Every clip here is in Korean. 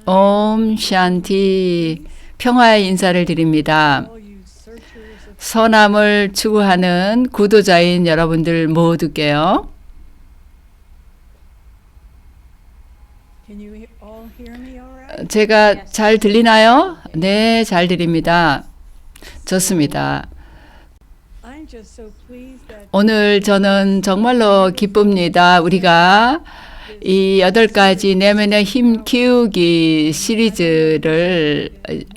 옴 샨티 평화의 인사를 드립니다. 선함을 추구하는 구도자인 여러분들 모두께요. 제가 잘 들리나요? 네, 잘 들립니다. 좋습니다. 오늘 저는 정말로 기쁩니다. 우리가 이 8가지 내면의 힘 키우기 시리즈를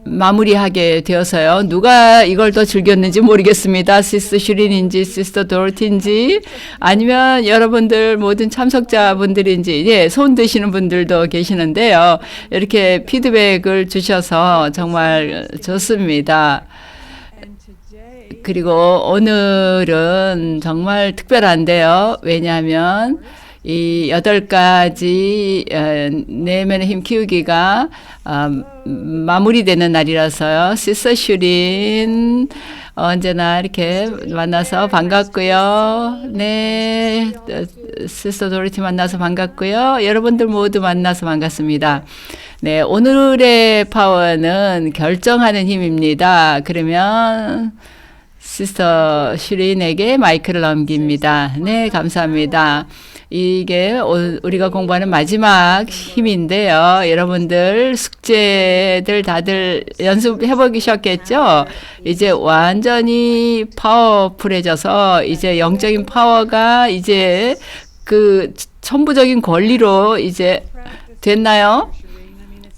마무리하게 되어서요. 누가 이걸 더 즐겼는지 모르겠습니다. 시스터 슈린인지 시스터 도로티인지 아니면 여러분들 모든 참석자분들인지 예, 손 드시는 분들도 계시는데요. 이렇게 피드백을 주셔서 정말 좋습니다. 그리고 오늘은 정말 특별한데요. 왜냐하면 이 8가지 내면의 힘 키우기가 마무리되는 날이라서요. 시스터 슈린 언제나 이렇게 만나서 반갑고요. 네, 시스터 도리티 만나서 반갑고요. 여러분들 모두 만나서 반갑습니다. 네, 오늘의 파워는 결정하는 힘입니다. 그러면 시스터 슈린에게 마이크를 넘깁니다. 네, 감사합니다. 이게 우리가 공부하는 마지막 힘인데요. 여러분들 숙제들 다들 연습해 보셨겠죠? 이제 완전히 파워풀해져서 이제 영적인 파워가 이제 그 천부적인 권리로 이제 됐나요?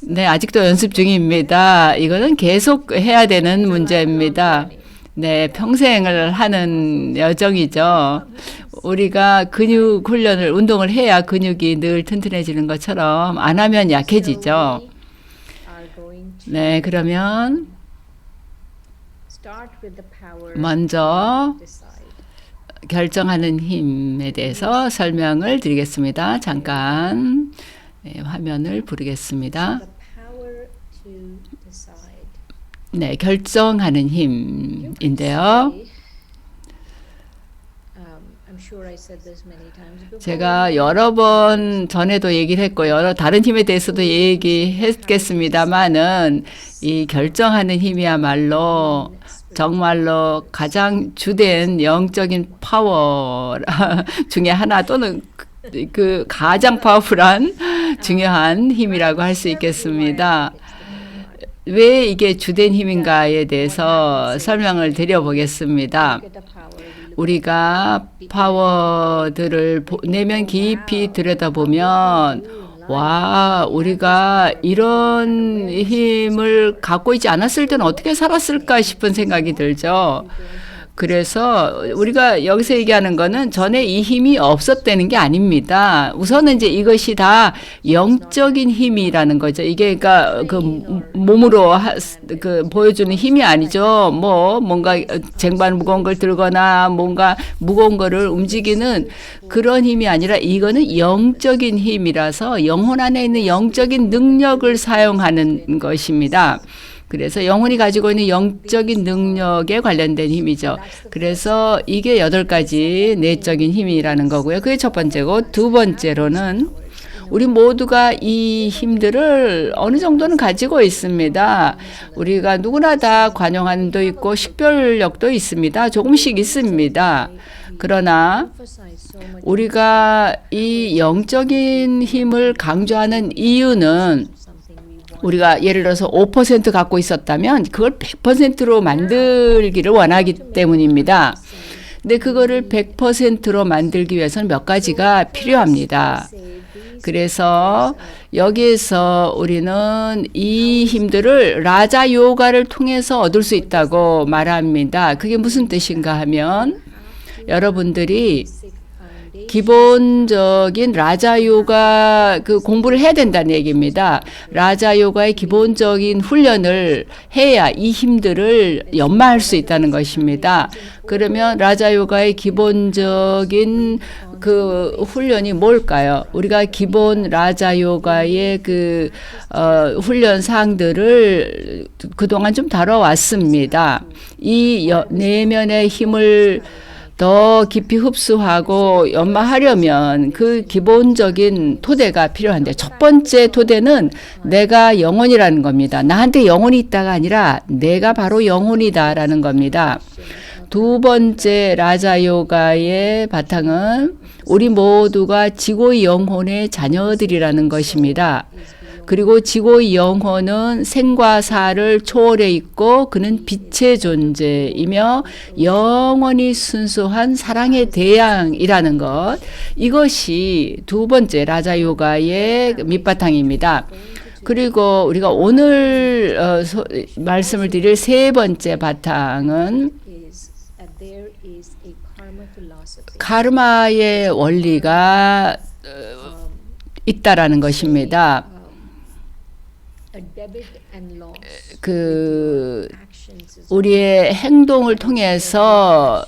네, 아직도 연습 중입니다. 이거는 계속 해야 되는 문제입니다. 네, 평생을 하는 여정이죠. 우리가 근육 훈련을, 운동을 해야 근육이 늘 튼튼해지는 것처럼 안 하면 약해지죠. 네, 그러면 먼저 결정하는 힘에 대해서 설명을 드리겠습니다. 잠깐 화면을 부르겠습니다. 네, 결정하는 힘인데요. 제가 여러 번 전에도 얘기를 했고 여러 다른 힘에 대해서도 얘기했겠습니다만은 이 결정하는 힘이야말로 정말로 가장 주된 영적인 파워 중에 하나 또는 그 가장 파워풀한 중요한 힘이라고 할 수 있겠습니다. 왜 이게 주된 힘인가에 대해서 설명을 드려보겠습니다. 우리가 파워들을 내면 깊이 들여다보면 와, 우리가 이런 힘을 갖고 있지 않았을 때는 어떻게 살았을까 싶은 생각이 들죠. 그래서 우리가 여기서 얘기하는 거는 전에 이 힘이 없었다는 게 아닙니다. 우선은 이제 이것이 다 영적인 힘이라는 거죠. 이게 그러니까 그 몸으로 그 보여주는 힘이 아니죠. 뭐 뭔가 쟁반 무거운 걸 들거나 뭔가 무거운 거를 움직이는 그런 힘이 아니라 이거는 영적인 힘이라서 영혼 안에 있는 영적인 능력을 사용하는 것입니다. 그래서 영혼이 가지고 있는 영적인 능력에 관련된 힘이죠. 그래서 이게 8가지 내적인 힘이라는 거고요. 그게 첫 번째고, 두 번째로는 우리 모두가 이 힘들을 어느 정도는 가지고 있습니다. 우리가 누구나 다 관용함도 있고 식별력도 있습니다. 조금씩 있습니다. 그러나 우리가 이 영적인 힘을 강조하는 이유는 우리가 예를 들어서 5% 갖고 있었다면 그걸 100%로 만들기를 원하기 때문입니다. 근데 그거를 100%로 만들기 위해서는 몇 가지가 필요합니다. 그래서 여기에서 우리는 이 힘들을 라자 요가를 통해서 얻을 수 있다고 말합니다. 그게 무슨 뜻인가 하면 여러분들이 기본적인 라자 요가 그 공부를 해야 된다는 얘기입니다. 라자 요가의 기본적인 훈련을 해야 이 힘들을 연마할 수 있다는 것입니다. 그러면 라자 요가의 기본적인 그 훈련이 뭘까요? 우리가 기본 라자 요가의 그 훈련 사항들을 그동안 좀 다뤄왔습니다. 이 내면의 힘을 더 깊이 흡수하고 연마하려면 그 기본적인 토대가 필요한데 첫 번째 토대는 내가 영혼이라는 겁니다. 나한테 영혼이 있다가 아니라 내가 바로 영혼이다라는 겁니다. 두 번째 라자요가의 바탕은 우리 모두가 지고의 영혼의 자녀들이라는 것입니다. 그리고 지고의 영혼은 생과 사를 초월해 있고 그는 빛의 존재이며 영원히 순수한 사랑의 대양이라는 것. 이것이 두 번째 라자요가의 밑바탕입니다. 그리고 우리가 오늘 말씀을 드릴 세 번째 바탕은 카르마의 원리가 있다라는 것입니다. 그 우리의 행동을 통해서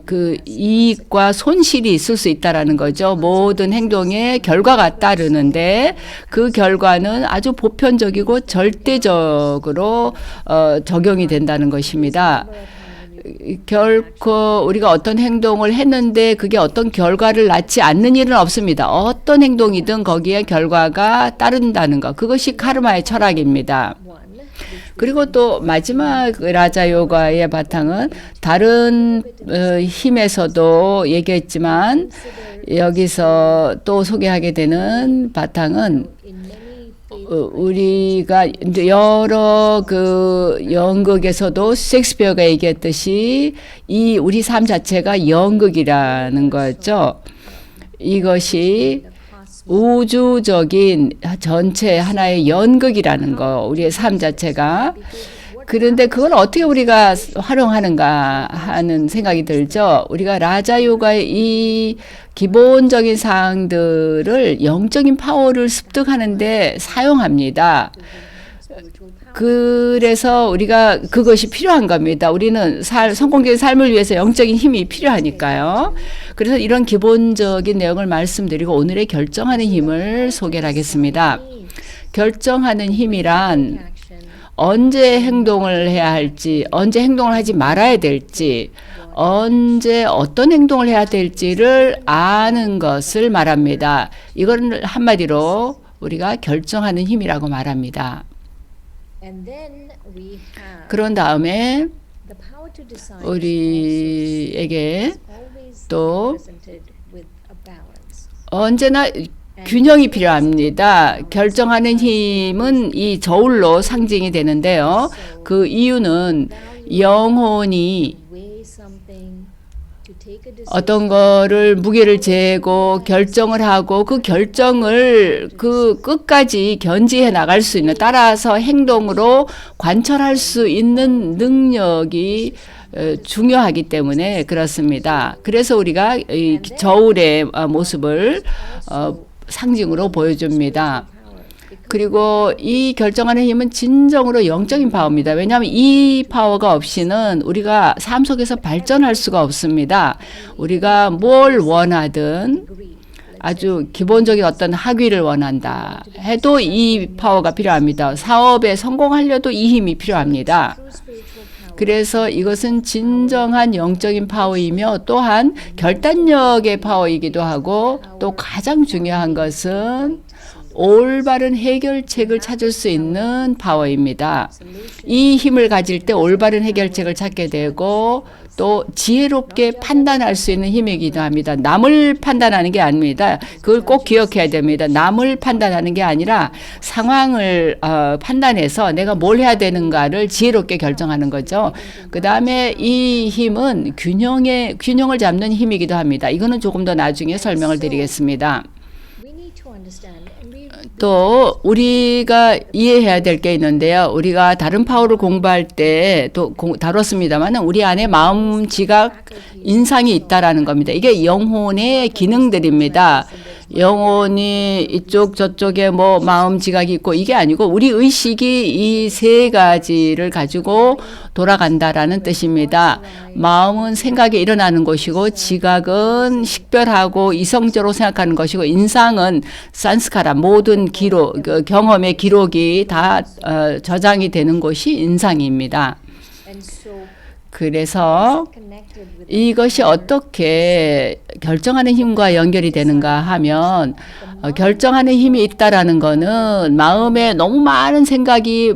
그 이익과 손실이 있을 수 있다라는 거죠. 모든 행동에 결과가 따르는데 그 결과는 아주 보편적이고 절대적으로 적용이 된다는 것입니다. 결코 우리가 어떤 행동을 했는데 그게 어떤 결과를 낳지 않는 일은 없습니다. 어떤 행동이든 거기에 결과가 따른다는 것. 그것이 카르마의 철학입니다. 그리고 또 마지막 라자요가의 바탕은 다른 힘에서도 얘기했지만 여기서 또 소개하게 되는 바탕은 우리가 여러 그 연극에서도 셰익스피어가 얘기했듯이 이 우리 삶 자체가 연극이라는 거죠. 이것이 우주적인 전체 하나의 연극이라는 거, 우리의 삶 자체가. 그런데 그걸 어떻게 우리가 활용하는가 하는 생각이 들죠. 우리가 라자요가의 이 기본적인 사항들을 영적인 파워를 습득하는데 사용합니다. 그래서 우리가 그것이 필요한 겁니다. 우리는 성공적인 삶을 위해서 영적인 힘이 필요하니까요. 그래서 이런 기본적인 내용을 말씀드리고 오늘의 결정하는 힘을 소개를 하겠습니다. 결정하는 힘이란 언제 행동을 해야 할지, 언제 행동을 하지 말아야 될지, 언제 어떤 행동을 해야 될지를 아는 것을 말합니다. 이건 한마디로 우리가 결정하는 힘이라고 말합니다. 그런 다음에 우리에게 또 언제나 균형이 필요합니다. 결정하는 힘은 이 저울로 상징이 되는데요. 그 이유는 영혼이 어떤 거를 무게를 재고 결정을 하고 그 결정을 그 끝까지 견지해 나갈 수 있는, 따라서 행동으로 관철할 수 있는 능력이 중요하기 때문에 그렇습니다. 그래서 우리가 이 저울의 모습을 상징으로 보여줍니다. 그리고 이 결정하는 힘은 진정으로 영적인 파워입니다. 왜냐하면 이 파워가 없이는 우리가 삶 속에서 발전할 수가 없습니다. 우리가 뭘 원하든 아주 기본적인 어떤 학위를 원한다 해도 이 파워가 필요합니다. 사업에 성공하려도 이 힘이 필요합니다. 그래서 이것은 진정한 영적인 파워이며 또한 결단력의 파워이기도 하고, 또 가장 중요한 것은 올바른 해결책을 찾을 수 있는 파워입니다. 이 힘을 가질 때 올바른 해결책을 찾게 되고 또 지혜롭게 판단할 수 있는 힘이기도 합니다. 남을 판단하는 게 아닙니다. 그걸 꼭 기억해야 됩니다. 남을 판단하는 게 아니라 상황을 판단해서 내가 뭘 해야 되는가를 지혜롭게 결정하는 거죠. 그 다음에 이 힘은 균형을 잡는 힘이기도 합니다. 이거는 조금 더 나중에 설명을 드리겠습니다. 또 우리가 이해해야 될 게 있는데요. 우리가 다른 파워를 공부할 때 또 다뤘습니다만 우리 안에 마음, 지각, 인상이 있다라는 겁니다. 이게 영혼의 기능들입니다. 영혼이 이쪽 저쪽에 뭐 마음, 지각이 있고 이게 아니고 우리 의식이 이 세 가지를 가지고 돌아간다라는 뜻입니다. 마음은 생각이 일어나는 것이고, 지각은 식별하고 이성적으로 생각하는 것이고, 인상은 산스카라, 모든 기록, 경험의 기록이 다 저장이 되는 것이 인상입니다. 그래서 이것이 어떻게 결정하는 힘과 연결이 되는가 하면 결정하는 힘이 있다라는 거는 마음에 너무 많은 생각이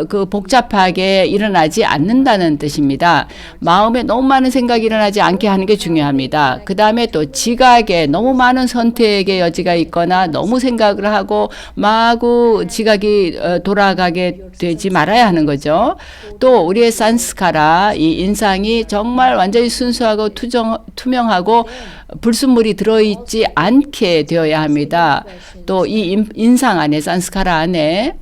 그 복잡하게 일어나지 않는다는 뜻입니다. 마음에 너무 많은 생각이 일어나지 않게 하는 게 중요합니다. 그 다음에 또 지각에 너무 많은 선택의 여지가 있거나 너무 생각을 하고 마구 지각이 돌아가게 되지 말아야 하는 거죠. 또 우리의 산스카라, 이 인상이 정말 완전히 순수하고 투명하고 불순물이 들어있지 않게 되어야 합니다. 또 이 인상 안에, 산스카라 안에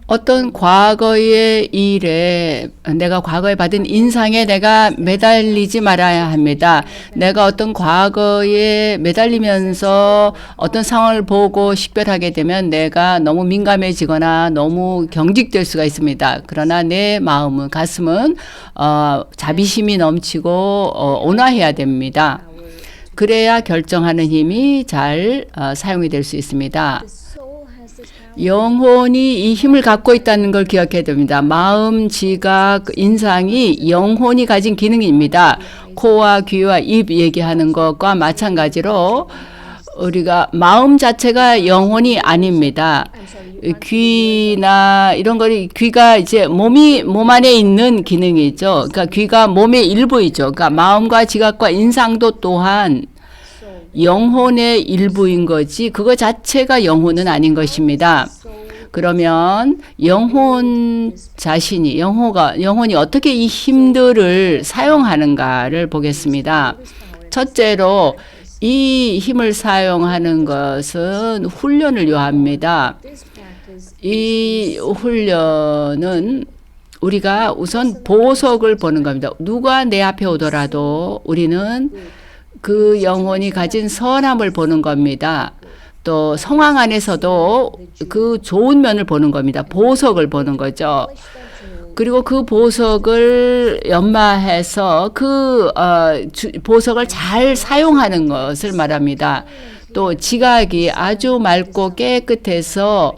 어떤 과거의 일에 내가 과거에 받은 인상에 내가 매달리지 말아야 합니다. 내가 어떤 과거에 매달리면서 어떤 상황을 보고 식별하게 되면 내가 너무 민감해지거나 너무 경직될 수가 있습니다. 그러나 내 마음은, 가슴은 자비심이 넘치고 온화해야 됩니다. 그래야 결정하는 힘이 잘 사용이 될 수 있습니다. 영혼이 이 힘을 갖고 있다는 걸 기억해야 됩니다. 마음, 지각, 인상이 영혼이 가진 기능입니다. 코와 귀와 입 얘기하는 것과 마찬가지로 우리가 마음 자체가 영혼이 아닙니다. 귀나 이런 거리, 귀가 이제 몸 안에 있는 기능이죠. 그러니까 귀가 몸의 일부이죠. 그러니까 마음과 지각과 인상도 또한 영혼의 일부인 거지 그거 자체가 영혼은 아닌 것입니다. 그러면 영혼 자신이, 영혼이 어떻게 이 힘들을 사용하는가를 보겠습니다. 첫째로 이 힘을 사용하는 것은 훈련을 요합니다. 이 훈련은 우리가 우선 보석을 보는 겁니다. 누가 내 앞에 오더라도 우리는 그 영혼이 가진 선함을 보는 겁니다. 또 상황 안에서도 그 좋은 면을 보는 겁니다. 보석을 보는 거죠. 그리고 그 보석을 연마해서 그 보석을 잘 사용하는 것을 말합니다. 또 지각이 아주 맑고 깨끗해서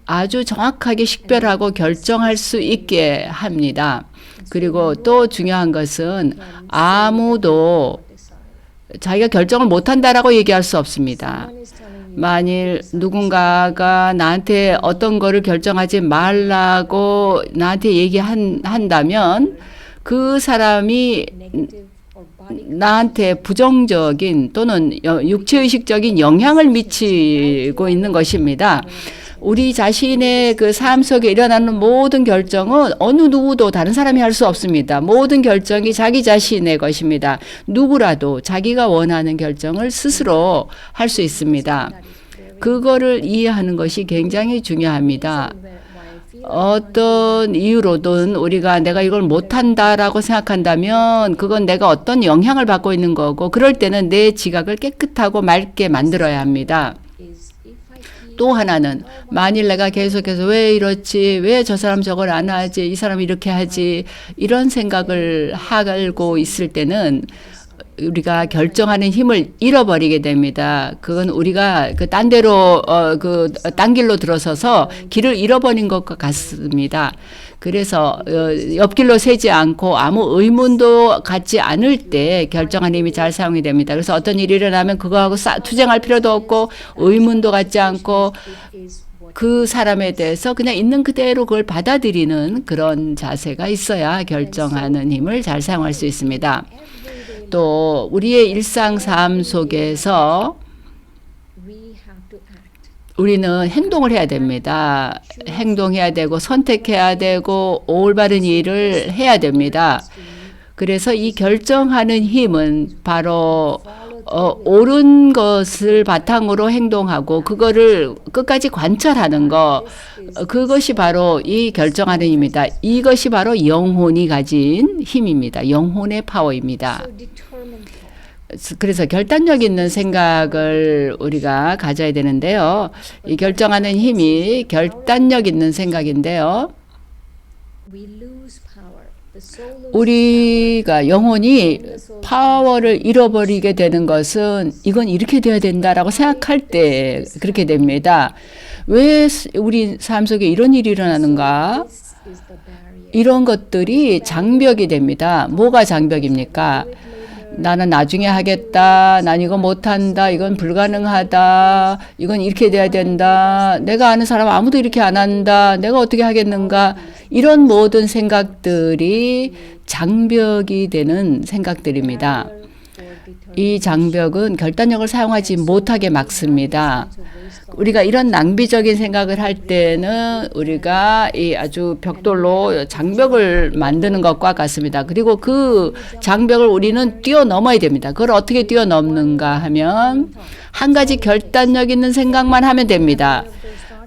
아주 정확하게 식별하고 결정할 수 있게 합니다. 그리고 또 중요한 것은 아무도 자기가 결정을 못한다라고 얘기할 수 없습니다. 만일 누군가가 나한테 어떤 거를 결정하지 말라고 나한테 얘기한다면 그 사람이 나한테 부정적인 또는 육체의식적인 영향을 미치고 있는 것입니다. 우리 자신의 그 삶 속에 일어나는 모든 결정은 어느 누구도 다른 사람이 할 수 없습니다. 모든 결정이 자기 자신의 것입니다. 누구라도 자기가 원하는 결정을 스스로 할 수 있습니다. 그거를 이해하는 것이 굉장히 중요합니다. 어떤 이유로든 우리가 내가 이걸 못한다라고 생각한다면 그건 내가 어떤 영향을 받고 있는 거고 그럴 때는 내 지각을 깨끗하고 맑게 만들어야 합니다. 또 하나는 만일 내가 계속해서 왜 이렇지, 왜 저 사람 저걸 안 하지, 이 사람 이렇게 하지 이런 생각을 하고 있을 때는 우리가 결정하는 힘을 잃어버리게 됩니다. 그건 우리가 그 딴 데로 딴 길로 들어서서 길을 잃어버린 것과 같습니다. 그래서 옆길로 새지 않고 아무 의문도 갖지 않을 때 결정하는 힘이 잘 사용이 됩니다. 그래서 어떤 일이 일어나면 그거하고 투쟁할 필요도 없고 의문도 갖지 않고 그 사람에 대해서 그냥 있는 그대로 그걸 받아들이는 그런 자세가 있어야 결정하는 힘을 잘 사용할 수 있습니다. 또 우리의 일상 삶 속에서 우리는 행동을 해야 됩니다. 행동해야 되고 선택해야 되고 올바른 일을 해야 됩니다. 그래서 이 결정하는 힘은 바로 옳은 것을 바탕으로 행동하고 그거를 끝까지 관찰하는 것, 그것이 바로 이 결정하는 힘입니다. 이것이 바로 영혼이 가진 힘입니다. 영혼의 파워입니다. 그래서 결단력 있는 생각을 우리가 가져야 되는데요. 이 결정하는 힘이 결단력 있는 생각인데요. 우리가 영혼이 파워를 잃어버리게 되는 것은 이건 이렇게 돼야 된다라고 생각할 때 그렇게 됩니다. 왜 우리 삶 속에 이런 일이 일어나는가? 이런 것들이 장벽이 됩니다. 뭐가 장벽입니까? 나는 나중에 하겠다. 난 이거 못한다. 이건 불가능하다. 이건 이렇게 돼야 된다. 내가 아는 사람 아무도 이렇게 안 한다. 내가 어떻게 하겠는가. 이런 모든 생각들이 장벽이 되는 생각들입니다. 이 장벽은 결단력을 사용하지 못하게 막습니다. 우리가 이런 낭비적인 생각을 할 때는 우리가 이 아주 벽돌로 장벽을 만드는 것과 같습니다. 그리고 그 장벽을 우리는 뛰어넘어야 됩니다. 그걸 어떻게 뛰어넘는가 하면 한 가지 결단력 있는 생각만 하면 됩니다.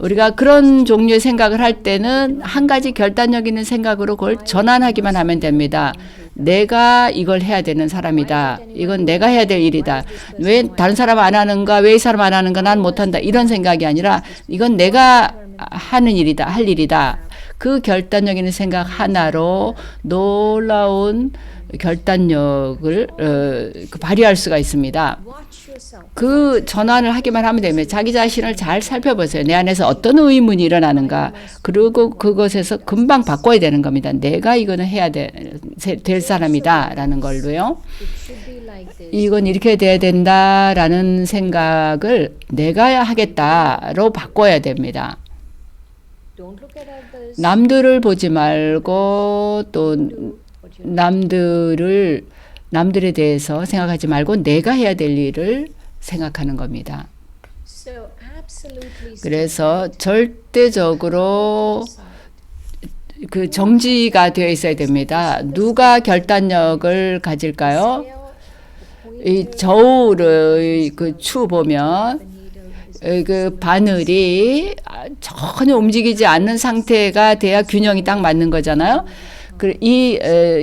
우리가 그런 종류의 생각을 할 때는 한 가지 결단력 있는 생각으로 그걸 전환하기만 하면 됩니다. 내가 이걸 해야 되는 사람이다. 이건 내가 해야 될 일이다. 왜 다른 사람 안 하는가? 왜 이 사람 안 하는가? 난 못한다. 이런 생각이 아니라 이건 내가 하는 일이다. 할 일이다. 그 결단력 있는 생각 하나로 놀라운 결단력을 발휘할 수가 있습니다. 그 전환을 하기만 하면 됩니다. 자기 자신을 잘 살펴보세요. 내 안에서 어떤 의문이 일어나는가. 그리고 그것에서 금방 바꿔야 되는 겁니다. 내가 이거는 해야 될 사람이다 라는 걸로요. 이건 이렇게 돼야 된다라는 생각을 내가 하겠다로 바꿔야 됩니다. 남들을 보지 말고 또 남들에 대해서 생각하지 말고 내가 해야 될 일을 생각하는 겁니다. 그래서 절대적으로 그 정지가 되어 있어야 됩니다. 누가 결단력을 가질까요? 이 저울의 그 추 보면 그 바늘이 전혀 움직이지 않는 상태가 돼야 균형이 딱 맞는 거잖아요. 이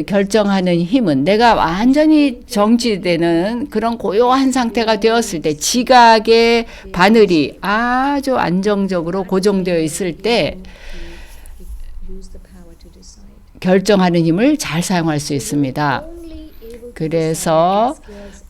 결정하는 힘은 내가 완전히 정지되는 그런 고요한 상태가 되었을 때 지각의 바늘이 아주 안정적으로 고정되어 있을 때 결정하는 힘을 잘 사용할 수 있습니다. 그래서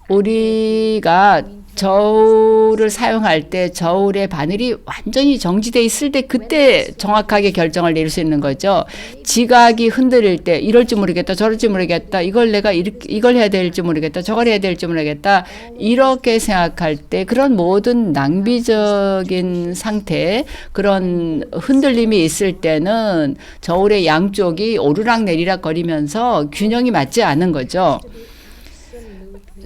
우리가 저울을 사용할 때 저울의 바늘이 완전히 정지되어 있을 때 그때 정확하게 결정을 내릴 수 있는 거죠. 지각이 흔들릴 때 이럴지 모르겠다 저럴지 모르겠다 이걸 내가 이걸 해야 될지 모르겠다 저걸 해야 될지 모르겠다 이렇게 생각할 때 그런 모든 낭비적인 상태 그런 흔들림이 있을 때는 저울의 양쪽이 오르락내리락 거리면서 균형이 맞지 않은 거죠.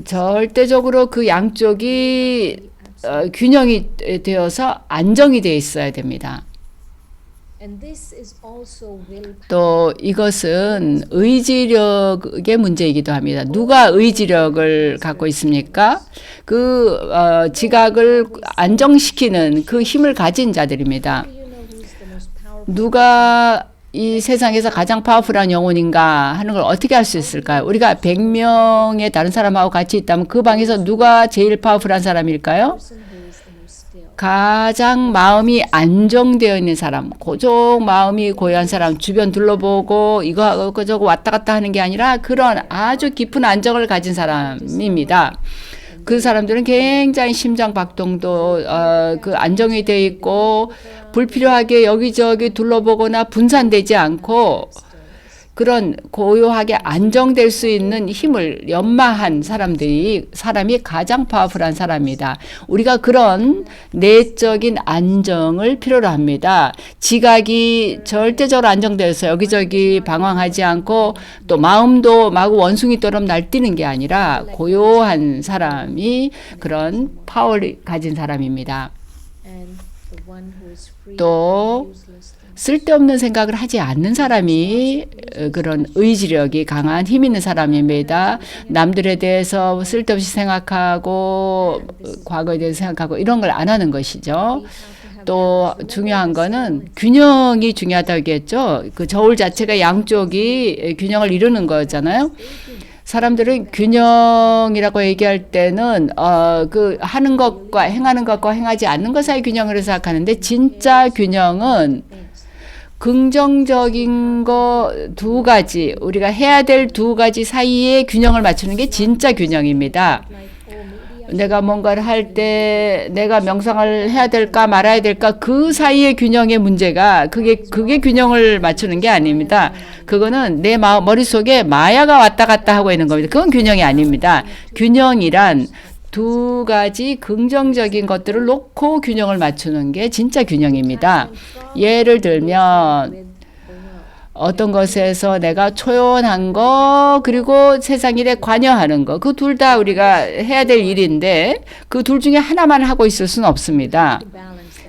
절대적으로 그 양쪽이 균형이 되어서 안정이 되어 있어야 됩니다. 또 이것은 의지력의 문제이기도 합니다. 누가 의지력을 갖고 있습니까? 그 지각을 안정시키는 그 힘을 가진 자들입니다. 누가 이 세상에서 가장 파워풀한 영혼인가 하는 걸 어떻게 알 수 있을까요? 우리가 100명의 다른 사람하고 같이 있다면 그 방에서 누가 제일 파워풀한 사람일까요? 가장 마음이 안정되어 있는 사람, 고작 마음이 고요한 사람, 주변 둘러보고 이거 하고 저거 왔다 갔다 하는 게 아니라 그런 아주 깊은 안정을 가진 사람입니다. 그 사람들은 굉장히 심장 박동도 그 안정이 돼 있고 불필요하게 여기저기 둘러보거나 분산되지 않고 그런 고요하게 안정될 수 있는 힘을 연마한 사람이 가장 파워풀한 사람입니다. 우리가 그런 내적인 안정을 필요로 합니다. 지각이 절대적으로 안정되어서 여기저기 방황하지 않고 또 마음도 마구 원숭이처럼 날뛰는 게 아니라 고요한 사람이 그런 파워를 가진 사람입니다. 또 쓸데없는 생각을 하지 않는 사람이 그런 의지력이 강한 힘 있는 사람입니다. 남들에 대해서 쓸데없이 생각하고 과거에 대해서 생각하고 이런 걸 안 하는 것이죠. 또 중요한 거는 균형이 중요하다고 얘기했죠. 그 저울 자체가 양쪽이 균형을 이루는 거잖아요. 사람들은 균형이라고 얘기할 때는 그 하는 것과 행하지 않는 것 사이 균형으로 생각하는데 진짜 균형은 긍정적인 거 두 가지 우리가 해야 될 두 가지 사이에 균형을 맞추는 게 진짜 균형입니다. 내가 뭔가를 할 때 내가 명상을 해야 될까 말아야 될까 그 사이의 균형의 문제가 그게 균형을 맞추는 게 아닙니다. 그거는 내 머릿속에 마야가 왔다 갔다 하고 있는 겁니다. 그건 균형이 아닙니다. 균형이란 두 가지 긍정적인 것들을 놓고 균형을 맞추는 게 진짜 균형입니다. 예를 들면 어떤 것에서 내가 초연한 거 그리고 세상 일에 관여하는 거 그 둘 다 우리가 해야 될 일인데 그 둘 중에 하나만 하고 있을 수는 없습니다.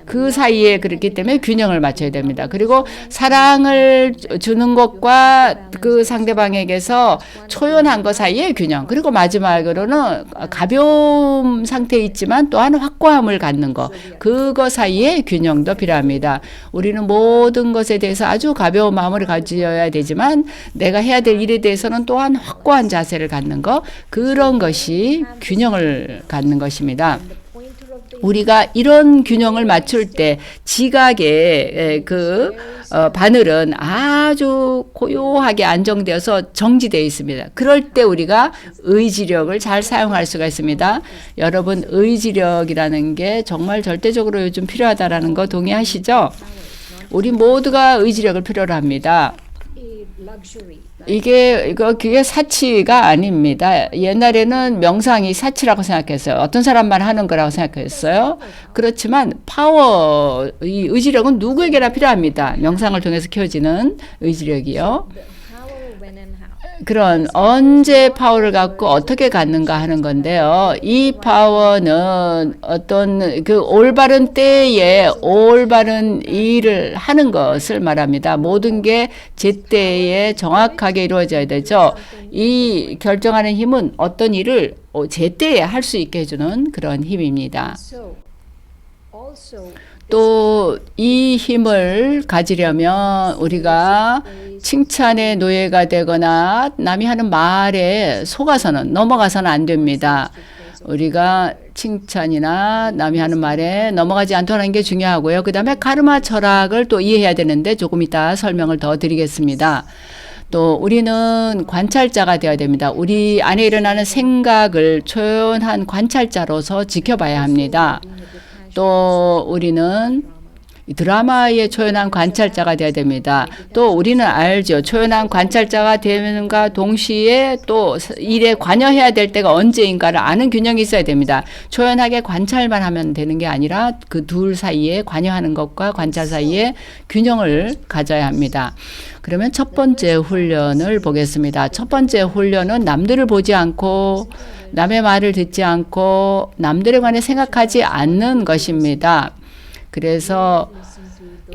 그 사이에 그렇기 때문에 균형을 맞춰야 됩니다. 그리고 사랑을 주는 것과 그 상대방에게서 초연한 것 사이의 균형. 그리고 마지막으로는 가벼움 상태에 있지만 또한 확고함을 갖는 것. 그거 사이의 균형도 필요합니다. 우리는 모든 것에 대해서 아주 가벼운 마음을 가져야 되지만 내가 해야 될 일에 대해서는 또한 확고한 자세를 갖는 것. 그런 것이 균형을 갖는 것입니다. 우리가 이런 균형을 맞출 때 지각의 바늘은 아주 고요하게 안정되어서 정지되어 있습니다. 그럴 때 우리가 의지력을 잘 사용할 수가 있습니다. 여러분 의지력이라는 게 정말 절대적으로 요즘 필요하다라는 거 동의하시죠? 우리 모두가 의지력을 필요로 합니다. 그게 사치가 아닙니다. 옛날에는 명상이 사치라고 생각했어요. 어떤 사람만 하는 거라고 생각했어요. 그렇지만 이 의지력은 누구에게나 필요합니다. 명상을 통해서 키워지는 의지력이요. 그런 언제 파워를 갖고 어떻게 갖는가 하는 건데요. 이 파워는 어떤 그 올바른 때에 올바른 일을 하는 것을 말합니다. 모든 게 제때에 정확하게 이루어져야 되죠. 이 결정하는 힘은 어떤 일을 제때에 할 수 있게 해주는 그런 힘입니다. 또 이 힘을 가지려면 우리가 칭찬의 노예가 되거나 남이 하는 말에 넘어가서는 안 됩니다. 우리가 칭찬이나 남이 하는 말에 넘어가지 않도록 하는 게 중요하고요. 그 다음에 카르마 철학을 또 이해해야 되는데 조금 이따 설명을 더 드리겠습니다. 또 우리는 관찰자가 되어야 됩니다. 우리 안에 일어나는 생각을 초연한 관찰자로서 지켜봐야 합니다. 또 우리는 드라마에 초연한 관찰자가 되어야 됩니다. 또 우리는 알죠. 초연한 관찰자가 되는가 동시에 또 일에 관여해야 될 때가 언제인가를 아는 균형이 있어야 됩니다. 초연하게 관찰만 하면 되는 게 아니라 그 둘 사이에 관여하는 것과 관찰 사이에 균형을 가져야 합니다. 그러면 첫 번째 훈련을 보겠습니다. 첫 번째 훈련은 남들을 보지 않고 남의 말을 듣지 않고 남들에 관해 생각하지 않는 것입니다. 그래서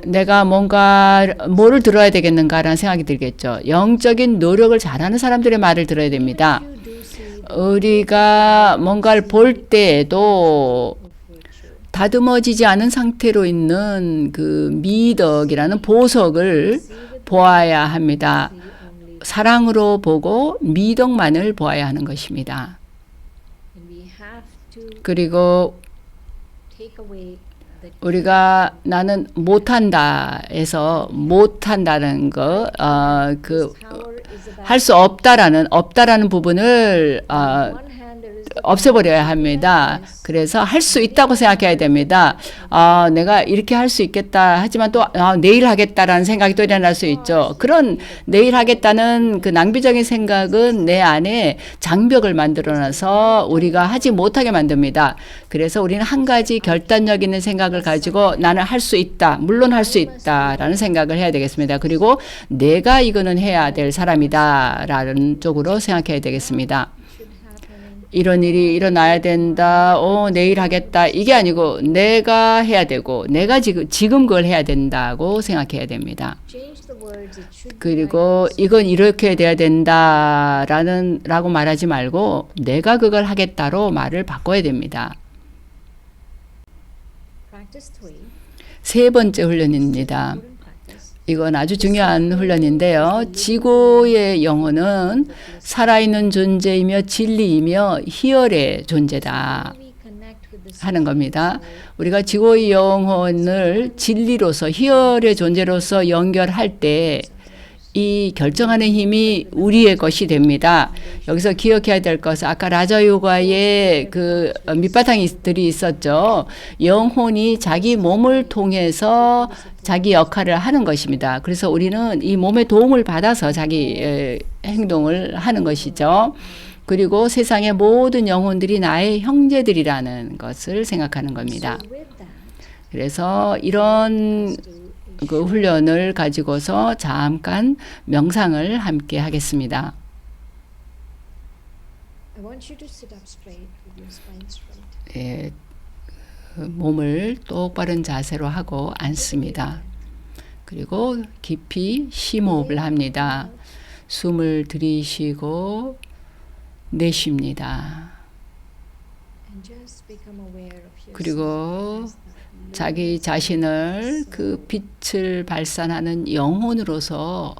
내가 뭐를 들어야 되겠는가라는 생각이 들겠죠. 영적인 노력을 잘하는 사람들의 말을 들어야 됩니다. 우리가 뭔가를 볼 때에도 다듬어지지 않은 상태로 있는 그 미덕이라는 보석을 보아야 합니다. 사랑으로 보고 미덕만을 보아야 하는 것입니다. 그리고 우리가 나는 못한다에서 못한다는 거, 할 수 없다라는 부분을 없애버려야 합니다. 그래서 할 수 있다고 생각해야 됩니다. 내가 이렇게 할 수 있겠다 하지만 또 내일 하겠다라는 생각이 또 일어날 수 있죠. 그런 내일 하겠다는 그 낭비적인 생각은 내 안에 장벽을 만들어놔서 우리가 하지 못하게 만듭니다. 그래서 우리는 한 가지 결단력 있는 생각을 가지고 나는 할 수 있다. 물론 할 수 있다라는 생각을 해야 되겠습니다. 그리고 내가 이거는 해야 될 사람이다라는 쪽으로 생각해야 되겠습니다. 이런 일이 일어나야 된다. 내일 하겠다. 이게 아니고 내가 해야 되고 내가 지금 그걸 해야 된다고 생각해야 됩니다. 그리고 이건 이렇게 돼야 된다라고 말하지 말고 내가 그걸 하겠다로 말을 바꿔야 됩니다. 세 번째 훈련입니다. 이건 아주 중요한 훈련인데요. 지고의 영혼은 살아있는 존재이며 진리이며 희열의 존재다 하는 겁니다. 우리가 지고의 영혼을 진리로서 희열의 존재로서 연결할 때 이 결정하는 힘이 우리의 것이 됩니다. 여기서 기억해야 될 것은 아까 라자요가의 그 밑바탕들이 있었죠. 영혼이 자기 몸을 통해서 자기 역할을 하는 것입니다. 그래서 우리는 이 몸의 도움을 받아서 자기 행동을 하는 것이죠. 그리고 세상의 모든 영혼들이 나의 형제들이라는 것을 생각하는 겁니다. 그래서 이런 그 훈련을 가지고서 잠깐 명상을 함께 하겠습니다. 예, 몸을 똑바른 자세로 하고 앉습니다. 그리고 깊이 심호흡을 합니다. 숨을 들이쉬고 내쉽니다. 그리고 자기 자신을 그 빛을 발산하는 영혼으로서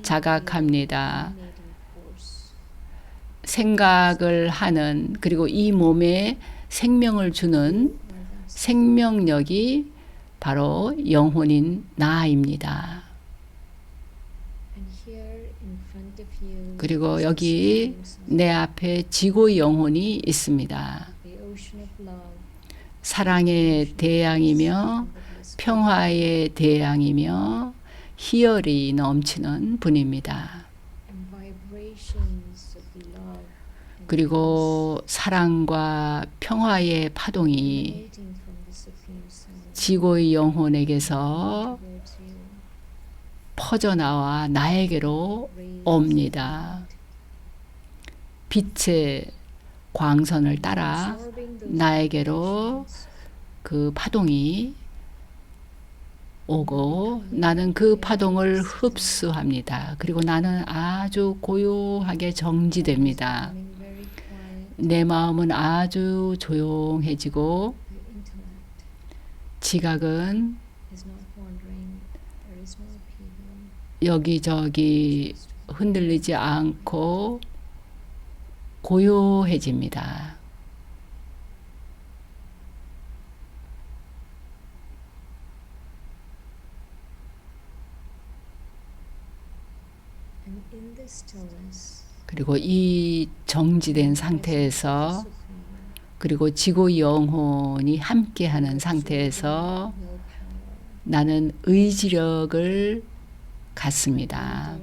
자각합니다. 생각을 하는, 그리고 이 몸에 생명을 주는 생명력이 바로 영혼인 나입니다. 그리고 여기 내 앞에 지구의 영혼이 있습니다. 사랑의 대양이며 평화의 대양이며 희열이 넘치는 분입니다. 그리고 사랑과 평화의 파동이 지구의 영혼에게서 퍼져나와 나에게로 옵니다. 빛의 광선을 따라 나에게로 그 파동이 오고 나는 그 파동을 흡수합니다. 그리고 나는 아주 고요하게 정지됩니다. 내 마음은 아주 조용해지고 지각은 여기저기 흔들리지 않고 고요해집니다. 그리고 이 정지된 상태에서 그리고 지구 영혼이 함께하는 상태에서 나는 의지력을 갖습니다.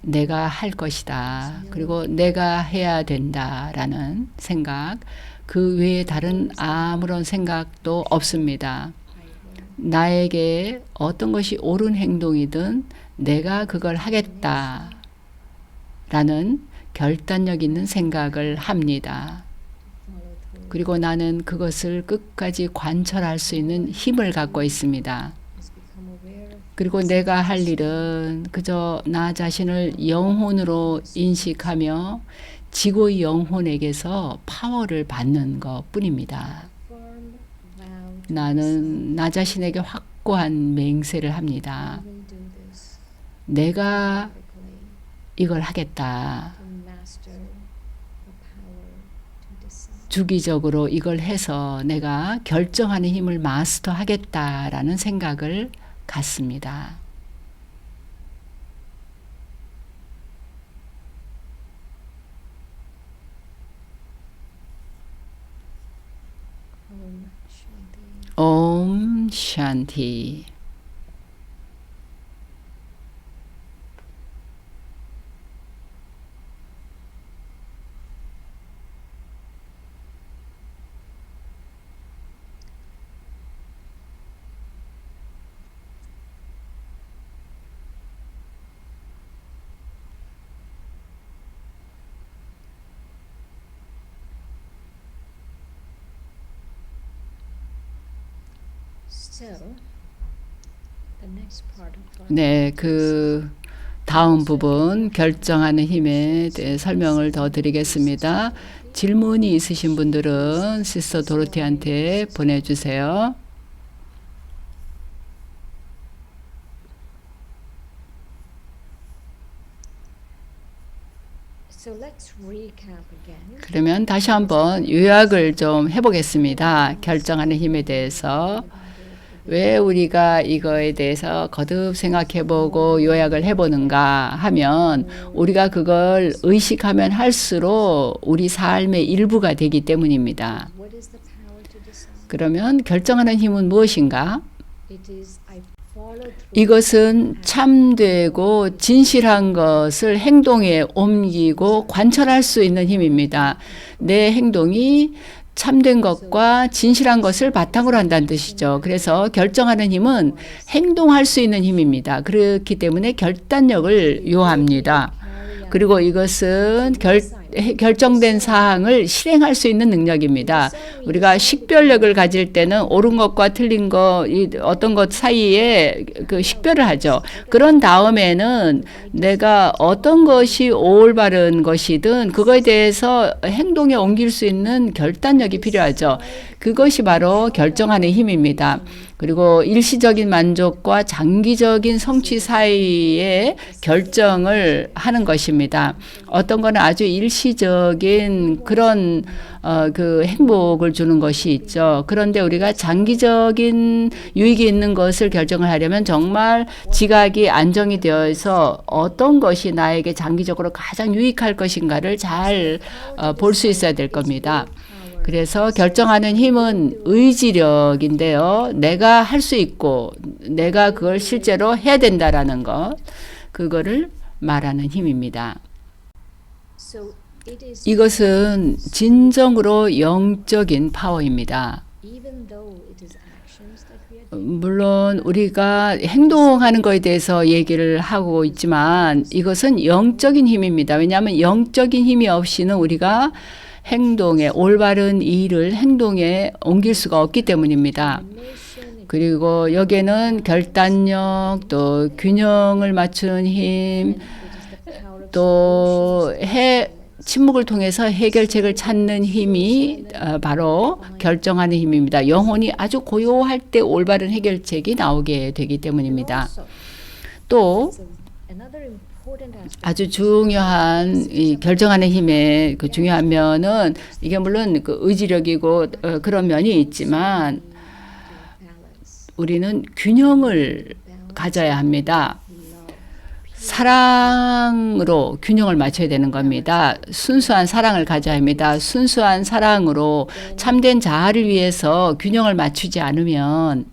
내가 할 것이다. 그리고 내가 해야 된다라는 생각, 그 외에 다른 아무런 생각도 없습니다. 나에게 어떤 것이 옳은 행동이든 내가 그걸 하겠다라는 결단력 있는 생각을 합니다. 그리고 나는 그것을 끝까지 관철할 수 있는 힘을 갖고 있습니다. 그리고 내가 할 일은 그저 나 자신을 영혼으로 인식하며 지구의 영혼에게서 파워를 받는 것 뿐입니다. 나는 나 자신에게 확고한 맹세를 합니다. 내가 이걸 하겠다. 주기적으로 이걸 해서 내가 결정하는 힘을 마스터하겠다라는 생각을 갖습니다. 옴 샨티. 네, 그 다음 부분 결정하는 힘에 대해 설명을 더 드리겠습니다. 질문이 있으신 분들은 시스터 도로티한테 보내주세요. 그러면 다시 한번 요약을 좀 해보겠습니다. 결정하는 힘에 대해서 왜 우리가 이거에 대해서 거듭 생각해보고 요약을 해보는가 하면 우리가 그걸 의식하면 할수록 우리 삶의 일부가 되기 때문입니다. 그러면 결정하는 힘은 무엇인가? 이것은 참되고 진실한 것을 행동에 옮기고 관철할 수 있는 힘입니다. 내 행동이 참된 것과 진실한 것을 바탕으로 한다는 뜻이죠. 그래서 결정하는 힘은 행동할 수 있는 힘입니다. 그렇기 때문에 결단력을 요합니다. 그리고 이것은 결정된 사항을 실행할 수 있는 능력입니다. 우리가 식별력을 가질 때는 옳은 것과 틀린 것, 어떤 것 사이에 그 식별을 하죠. 그런 다음에는 내가 어떤 것이 올바른 것이든 그거에 대해서 행동에 옮길 수 있는 결단력이 필요하죠. 그것이 바로 결정하는 힘입니다. 그리고 일시적인 만족과 장기적인 성취 사이에 결정을 하는 것입니다. 어떤 거는 아주 일시적인 그런 그 행복을 주는 것이 있죠. 그런데 우리가 장기적인 유익이 있는 것을 결정을 하려면 정말 지각이 안정이 되어서 어떤 것이 나에게 장기적으로 가장 유익할 것인가를 잘 볼 수 있어야 될 겁니다. 그래서 결정하는 힘은 의지력인데요. 내가 할 수 있고 내가 그걸 실제로 해야 된다라는 것, 그거를 말하는 힘입니다. 이것은 진정으로 영적인 파워입니다. 물론 우리가 행동하는 것에 대해서 얘기를 하고 있지만 이것은 영적인 힘입니다. 왜냐하면 영적인 힘이 없이는 우리가 행동에 올바른 일을 행동에 옮길 수가 없기 때문입니다. 그리고 여기에는 결단력, 또 균형을 맞추는 힘, 또 침묵을 통해서 해결책을 찾는 힘이 바로 결정하는 힘입니다. 영혼이 아주 고요할 때 올바른 해결책이 나오게 되기 때문입니다. 또 아주 중요한 이 결정하는 힘의 그 중요한 면은 이게 물론 그 의지력이고 그런 면이 있지만 우리는 균형을 가져야 합니다. 사랑으로 균형을 맞춰야 되는 겁니다. 순수한 사랑을 가져야 합니다. 순수한 사랑으로 참된 자아를 위해서 균형을 맞추지 않으면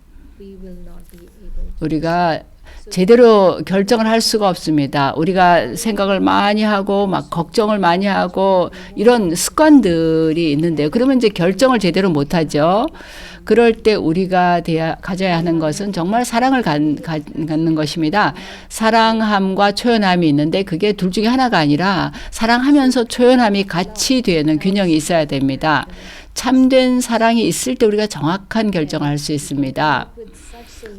우리가 제대로 결정을 할 수가 없습니다. 우리가 생각을 많이 하고 막 걱정을 많이 하고 이런 습관들이 있는데요. 그러면 이제 결정을 제대로 못하죠. 그럴 때 우리가 가져야 하는 것은 정말 사랑을 갖는 것입니다. 사랑함과 초연함이 있는데 그게 둘 중에 하나가 아니라 사랑하면서 초연함이 같이 되는 균형이 있어야 됩니다. 참된 사랑이 있을 때 우리가 정확한 결정을 할 수 있습니다.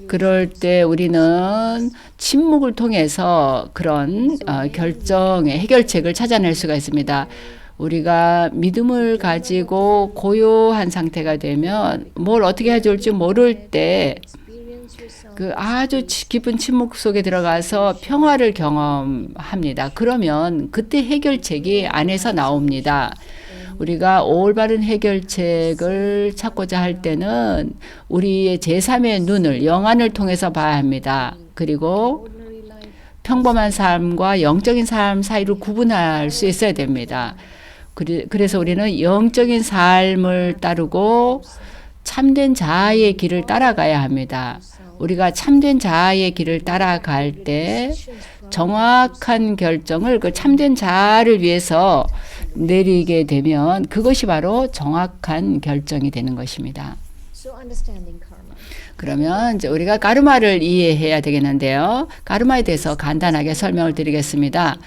그럴 때 우리는 침묵을 통해서 그런 결정의 해결책을 찾아낼 수가 있습니다. 우리가 믿음을 가지고 고요한 상태가 되면 뭘 어떻게 해야 좋을지 모를 때 그 아주 깊은 침묵 속에 들어가서 평화를 경험합니다. 그러면 그때 해결책이 안에서 나옵니다. 우리가 올바른 해결책을 찾고자 할 때는 우리의 제3의 눈을 영안을 통해서 봐야 합니다. 그리고 평범한 삶과 영적인 삶 사이를 구분할 수 있어야 됩니다. 그래서 우리는 영적인 삶을 따르고 참된 자아의 길을 따라가야 합니다. 우리가 참된 자아의 길을 따라갈 때 정확한 결정을 그 참된 자아를 위해서 내리게 되면 그것이 바로 정확한 결정이 되는 것입니다. 그러면 이제 우리가 카르마를 이해해야 되겠는데요. 카르마에 대해서 간단하게 설명을 드리겠습니다.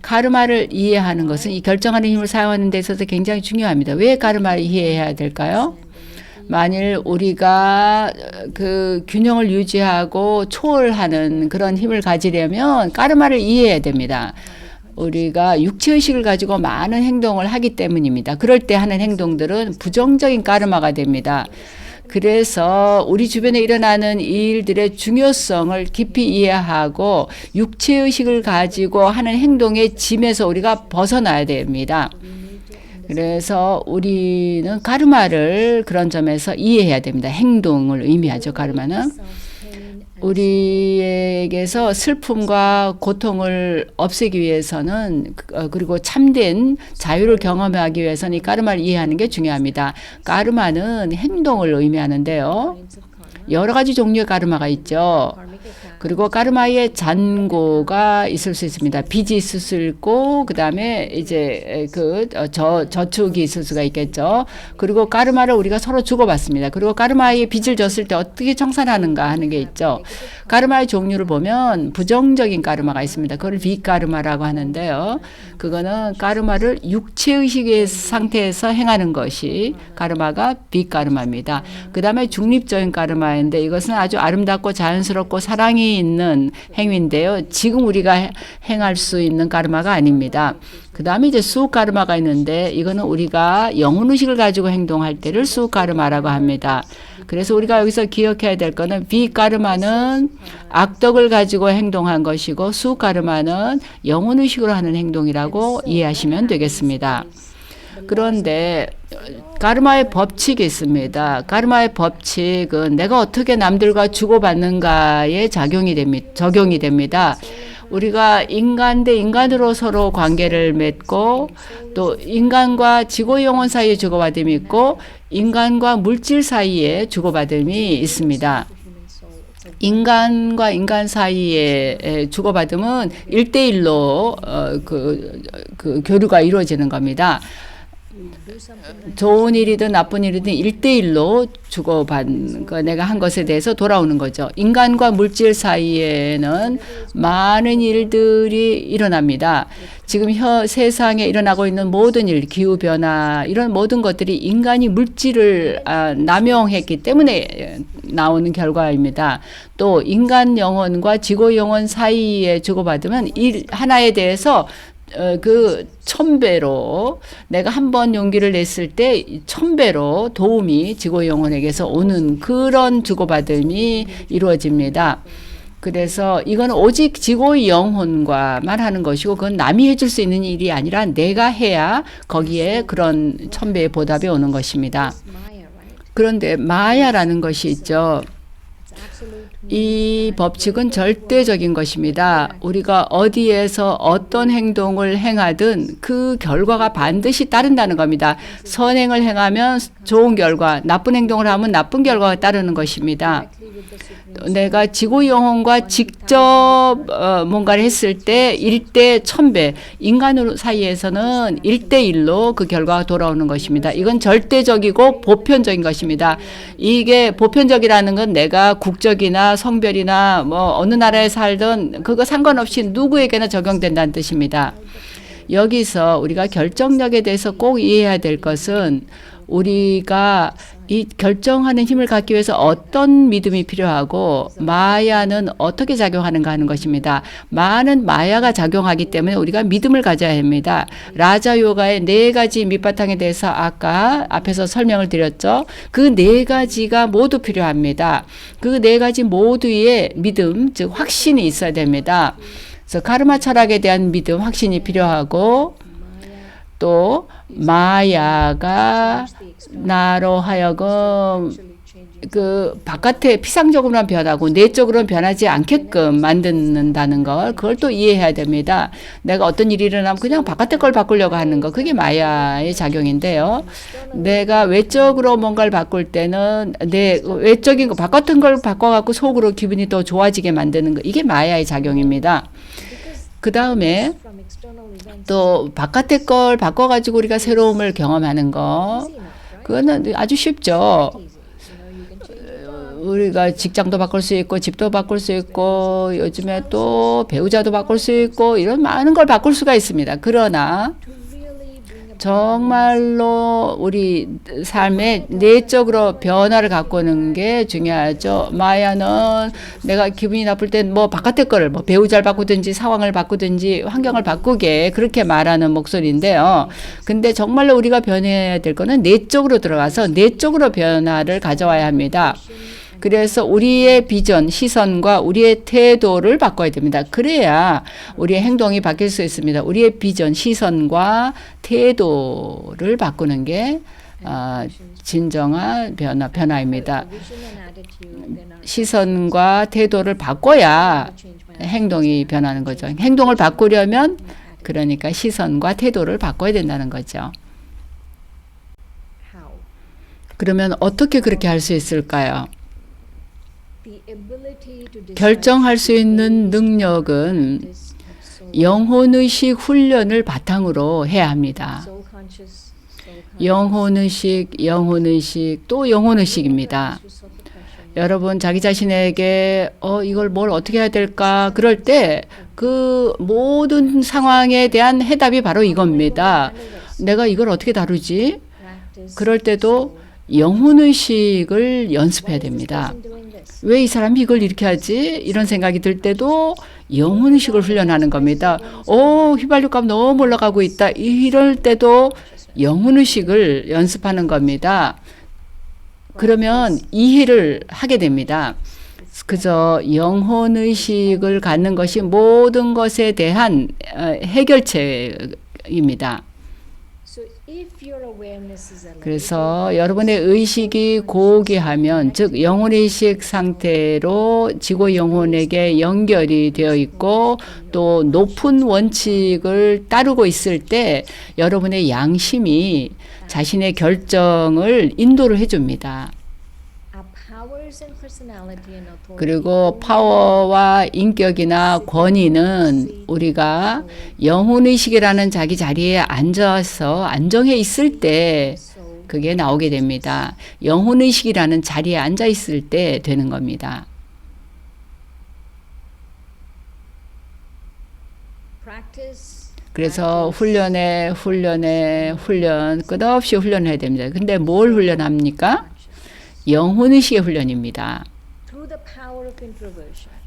카르마를 이해하는 것은 이 결정하는 힘을 사용하는 데 있어서 굉장히 중요합니다. 왜 카르마를 이해해야 될까요? 만일 우리가 그 균형을 유지하고 초월하는 그런 힘을 가지려면 카르마를 이해해야 됩니다. 우리가 육체의식을 가지고 많은 행동을 하기 때문입니다. 그럴 때 하는 행동들은 부정적인 카르마가 됩니다. 그래서 우리 주변에 일어나는 일들의 중요성을 깊이 이해하고 육체의식을 가지고 하는 행동의 짐에서 우리가 벗어나야 됩니다. 그래서 우리는 카르마를 그런 점에서 이해해야 됩니다. 행동을 의미하죠. 카르마는 우리에게서 슬픔과 고통을 없애기 위해서는 그리고 참된 자유를 경험하기 위해서는 이 카르마를 이해하는 게 중요합니다. 카르마는 행동을 의미하는데요. 여러 가지 종류의 카르마가 있죠. 그리고 카르마의 잔고가 있을 수 있습니다. 빚이 있을 수 있고, 그 다음에 이제 저축이 있을 수가 있겠죠. 그리고 카르마를 우리가 서로 주고받습니다. 그리고 카르마의 빚을 졌을 때 어떻게 청산하는가 하는 게 있죠. 카르마의 종류를 보면 부정적인 카르마가 있습니다. 그걸 비카르마라고 하는데요. 그거는 카르마를 육체의식의 상태에서 행하는 것이 카르마가 비카르마입니다. 그 다음에 중립적인 카르마인데 이것은 아주 아름답고 자연스럽고 사랑이 있는 행위인데요. 지금 우리가 행할 수 있는 카르마가 아닙니다. 그 다음에 이제 수카르마가 있는데 이거는 우리가 영혼의식을 가지고 행동할 때를 수카르마라고 합니다. 그래서 우리가 여기서 기억해야 될 거는 비카르마는 악덕을 가지고 행동한 것이고 수카르마는 영혼의식으로 하는 행동이라고 이해하시면 되겠습니다. 그런데 카르마의 법칙이 있습니다. 카르마의 법칙은 내가 어떻게 남들과 주고받는가에 적용이 됩니다. 우리가 인간 대 인간으로 서로 관계를 맺고 또 인간과 지구 영혼 사이에 주고받음이 있고 인간과 물질 사이에 주고받음이 있습니다. 인간과 인간 사이에 주고받음은 1대1로 교류가 이루어지는 겁니다. 좋은 일이든 나쁜 일이든 1대1로 주고받는 내가 한 것에 대해서 돌아오는 거죠. 인간과 물질 사이에는 많은 일들이 일어납니다. 지금 세상에 일어나고 있는 모든 일, 기후변화 이런 모든 것들이 인간이 물질을 남용했기 때문에 나오는 결과입니다. 또 인간 영혼과 지구 영혼 사이에 주고받으면 일 하나에 대해서 그 1000배로 내가 한 번 용기를 냈을 때 1000배로 도움이 지구 영혼에게서 오는 그런 주고받음이 이루어집니다. 그래서 이건 오직 지구의 영혼과만 하는 것이고 그건 남이 해줄 수 있는 일이 아니라 내가 해야 거기에 그런 1000배의 보답이 오는 것입니다. 그런데 마야라는 것이 있죠. 이 법칙은 절대적인 것입니다. 우리가 어디에서 어떤 행동을 행하든 그 결과가 반드시 따른다는 겁니다. 선행을 행하면 좋은 결과, 나쁜 행동을 하면 나쁜 결과가 따르는 것입니다. 내가 지구 영혼과 직접 뭔가를 했을 때 1대 1000배, 인간 사이에서는 1대1로 그 결과가 돌아오는 것입니다. 이건 절대적이고 보편적인 것입니다. 이게 보편적이라는 건 내가 국적이나 성별이나 뭐 어느 나라에 살든 그거 상관없이 누구에게나 적용된다는 뜻입니다. 여기서 우리가 결정력에 대해서 꼭 이해해야 될 것은 우리가 이 결정하는 힘을 갖기 위해서 어떤 믿음이 필요하고 마야는 어떻게 작용하는가 하는 것입니다. 많은 마야가 작용하기 때문에 우리가 믿음을 가져야 합니다. 라자 요가의 4가지 밑바탕에 대해서 아까 앞에서 설명을 드렸죠. 그 4가지가 모두 필요합니다. 그 4가지 모두의 믿음, 즉 확신이 있어야 됩니다. 그래서 카르마 철학에 대한 믿음, 확신이 필요하고 또 마야가 나로 하여금 그 바깥에 피상적으로만 변하고 내적으로는 변하지 않게끔 만든다는 걸 그걸 또 이해해야 됩니다. 내가 어떤 일이 일어나면 그냥 바깥의 걸 바꾸려고 하는 거 그게 마야의 작용인데요. 내가 외적으로 뭔가를 바꿀 때는 내 외적인 거 바깥의 걸 바꿔갖고 속으로 기분이 더 좋아지게 만드는 거 이게 마야의 작용입니다. 그 다음에 또 바깥의 걸 바꿔가지고 우리가 새로움을 경험하는 거 그거는 아주 쉽죠. 우리가 직장도 바꿀 수 있고 집도 바꿀 수 있고 요즘에 또 배우자도 바꿀 수 있고 이런 많은 걸 바꿀 수가 있습니다. 그러나 정말로 우리 삶에 내적으로 변화를 갖고 오는 게 중요하죠. 마야는 내가 기분이 나쁠 땐 뭐 바깥의 거를 뭐 배우자를 바꾸든지 상황을 바꾸든지 환경을 바꾸게 그렇게 말하는 목소리인데요. 근데 정말로 우리가 변해야 될 거는 내적으로 들어가서 내적으로 변화를 가져와야 합니다. 그래서 우리의 비전, 시선과 우리의 태도를 바꿔야 됩니다. 그래야 우리의 행동이 바뀔 수 있습니다. 우리의 비전, 시선과 태도를 바꾸는 게 진정한 변화입니다. 시선과 태도를 바꿔야 행동이 변하는 거죠. 행동을 바꾸려면 그러니까 시선과 태도를 바꿔야 된다는 거죠. 그러면 어떻게 그렇게 할 수 있을까요? 결정할 수 있는 능력은 영혼의식 훈련을 바탕으로 해야 합니다. 영혼의식, 또 영혼의식입니다. 여러분 자기 자신에게 이걸 뭘 어떻게 해야 될까 그럴 때 그 모든 상황에 대한 해답이 바로 이겁니다. 내가 이걸 어떻게 다루지? 그럴 때도 영혼의식을 연습해야 됩니다. 왜 이 사람이 이걸 이렇게 하지? 이런 생각이 들 때도 영혼의식을 훈련하는 겁니다. 휘발유값 너무 올라가고 있다. 이럴 때도 영혼의식을 연습하는 겁니다. 그러면 이해를 하게 됩니다. 그저 영혼의식을 갖는 것이 모든 것에 대한 해결책입니다. 그래서 여러분의 의식이 고귀하면 즉 영혼의식 상태로 지구 영혼에게 연결이 되어 있고 또 높은 원칙을 따르고 있을 때 여러분의 양심이 자신의 결정을 인도를 해줍니다. 그리고 파워와 인격이나 권위는 우리가 영혼의식이라는 자기 자리에 앉아서 안정해 있을 때 그게 나오게 됩니다. 영혼의식이라는 자리에 앉아 있을 때 되는 겁니다. 그래서 훈련, 끝없이 훈련해야 됩니다. 근데 뭘 훈련합니까? 영혼의식의 훈련입니다.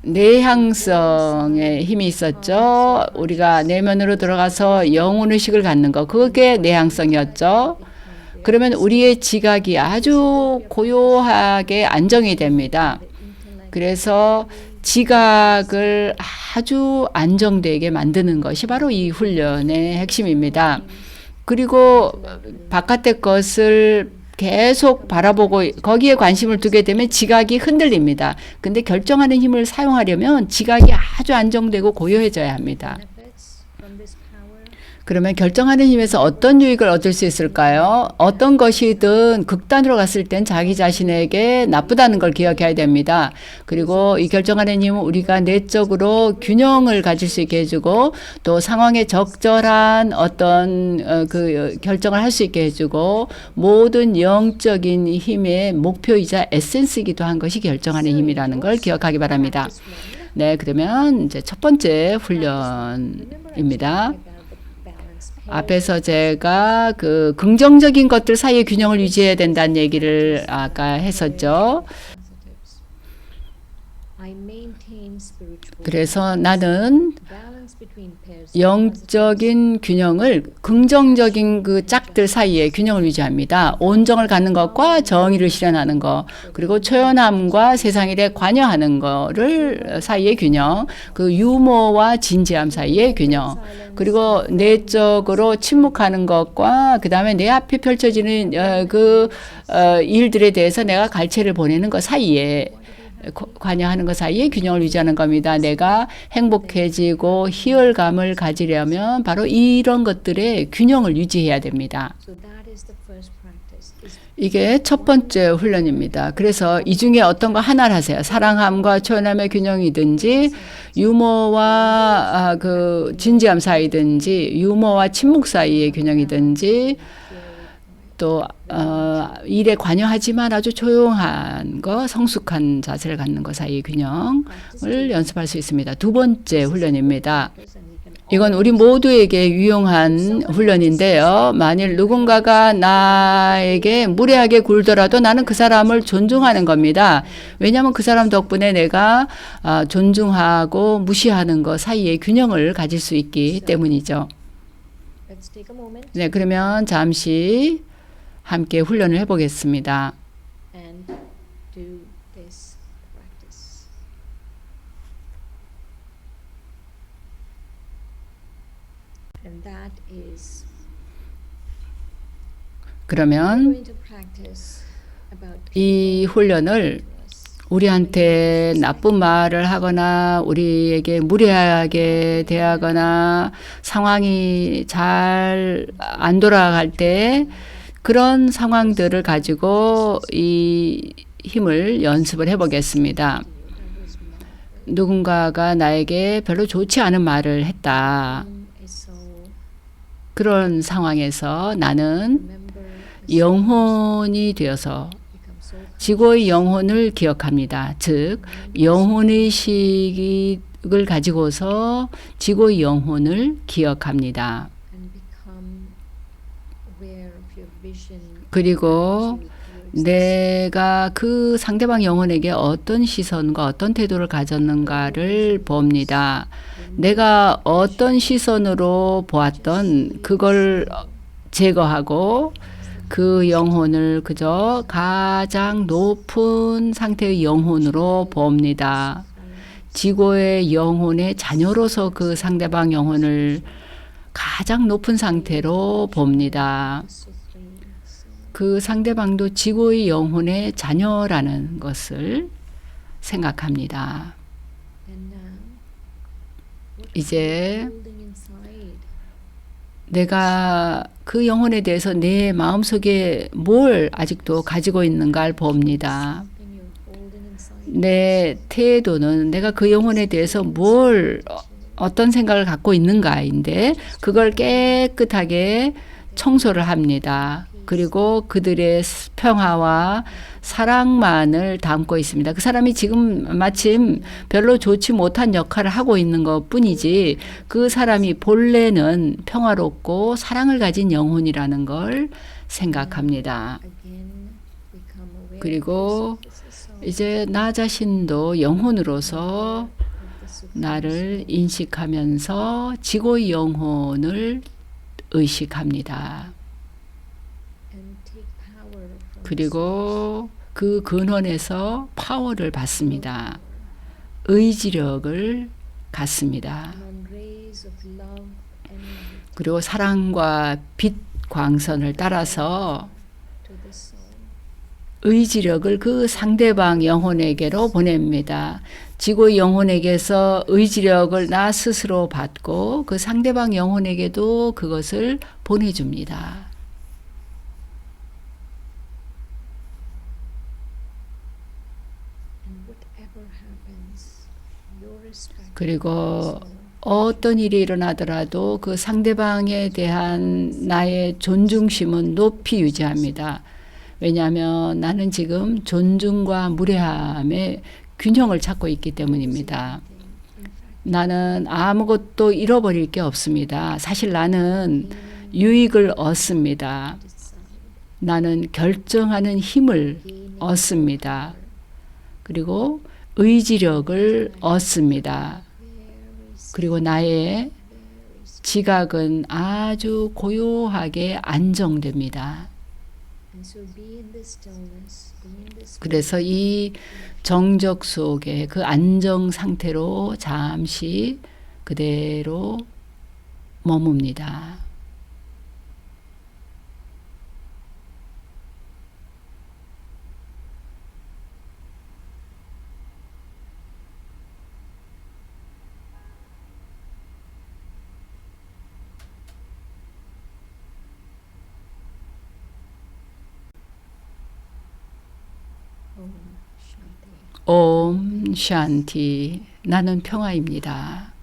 내향성의 힘이 있었죠. 우리가 내면으로 들어가서 영혼의식을 갖는 거, 그게 내향성이었죠. 그러면 우리의 지각이 아주 고요하게 안정이 됩니다. 그래서 지각을 아주 안정되게 만드는 것이 바로 이 훈련의 핵심입니다. 그리고 바깥의 것을 계속 바라보고 거기에 관심을 두게 되면 지각이 흔들립니다. 근데 결정하는 힘을 사용하려면 지각이 아주 안정되고 고요해져야 합니다. 그러면 결정하는 힘에서 어떤 유익을 얻을 수 있을까요? 어떤 것이든 극단으로 갔을 땐 자기 자신에게 나쁘다는 걸 기억해야 됩니다. 그리고 이 결정하는 힘은 우리가 내적으로 균형을 가질 수 있게 해주고 또 상황에 적절한 어떤 그 결정을 할 수 있게 해주고 모든 영적인 힘의 목표이자 에센스이기도 한 것이 결정하는 힘이라는 걸 기억하기 바랍니다. 네, 그러면 이제 첫 번째 훈련입니다. 앞에서 제가 그 긍정적인 것들 사이의 균형을 유지해야 된다는 얘기를 아까 했었죠. 그래서 나는 영적인 균형을 긍정적인 그 짝들 사이에 균형을 유지합니다. 온정을 갖는 것과 정의를 실현하는 것, 그리고 초연함과 세상에 대해 관여하는 거를 사이의 균형, 그 유머와 진지함 사이의 균형, 그리고 내적으로 침묵하는 것과 그 다음에 내 앞에 펼쳐지는 일들에 대해서 내가 갈채를 보내는 것 사이에 관여하는 것 사이에 균형을 유지하는 겁니다. 내가 행복해지고 희열감을 가지려면 바로 이런 것들의 균형을 유지해야 됩니다. 이게 첫 번째 훈련입니다. 그래서 이 중에 어떤 거 하나를 하세요. 사랑함과 초연함의 균형이든지 유머와 그 진지함 사이든지 유머와 침묵 사이의 균형이든지 또 일에 관여하지만 아주 조용한 거, 성숙한 자세를 갖는 것 사이의 균형을 연습할 수 있습니다. 두 번째 훈련입니다. 이건 우리 모두에게 유용한 훈련인데요. 만일 누군가가 나에게 무례하게 굴더라도 나는 그 사람을 존중하는 겁니다. 왜냐하면 그 사람 덕분에 내가 존중하고 무시하는 것 사이의 균형을 가질 수 있기 때문이죠. 네, 그러면 잠시 함께 훈련을 해보겠습니다. this practice. And that is 그러면 going to practice about 이 훈련을 우리한테 나쁜 말을 하거나 우리에게 무례하게 대하거나 상황이 잘 안 돌아갈 때 그런 상황들을 가지고 이 힘을 연습을 해보겠습니다. 누군가가 나에게 별로 좋지 않은 말을 했다. 그런 상황에서 나는 영혼이 되어서 지고의 영혼을 기억합니다. 즉 영혼의식을 가지고서 지고의 영혼을 기억합니다. 그리고 내가 그 상대방 영혼에게 어떤 시선과 어떤 태도를 가졌는가를 봅니다. 내가 어떤 시선으로 보았던 그걸 제거하고 그 영혼을 그저 가장 높은 상태의 영혼으로 봅니다. 지고의 영혼의 자녀로서 그 상대방 영혼을 가장 높은 상태로 봅니다. 그 상대방도 지고의 영혼의 자녀라는 것을 생각합니다. 이제 내가 그 영혼에 대해서 내 마음속에 뭘 아직도 가지고 있는가를 봅니다. 내 태도는 내가 그 영혼에 대해서 어떤 생각을 갖고 있는가인데 그걸 깨끗하게 청소를 합니다. 그리고 그들의 평화와 사랑만을 담고 있습니다. 그 사람이 지금 마침 별로 좋지 못한 역할을 하고 있는 것 뿐이지 그 사람이 본래는 평화롭고 사랑을 가진 영혼이라는 걸 생각합니다. 그리고 이제 나 자신도 영혼으로서 나를 인식하면서 지고의 영혼을 의식합니다. 그리고 그 근원에서 파워를 받습니다. 의지력을 갖습니다. 그리고 사랑과 빛 광선을 따라서 의지력을 그 상대방 영혼에게로 보냅니다. 지고의 영혼에게서 의지력을 나 스스로 받고 그 상대방 영혼에게도 그것을 보내줍니다. 그리고 어떤 일이 일어나더라도 그 상대방에 대한 나의 존중심은 높이 유지합니다. 왜냐하면 나는 지금 존중과 무례함의 균형을 찾고 있기 때문입니다. 나는 아무것도 잃어버릴 게 없습니다. 사실 나는 유익을 얻습니다. 나는 결정하는 힘을 얻습니다. 그리고 의지력을 얻습니다. 그리고 나의 지각은 아주 고요하게 안정됩니다. 그래서 이 정적 속에 그 안정 상태로 잠시 그대로 머뭅니다. 옴 샨티. 나는 평화입니다.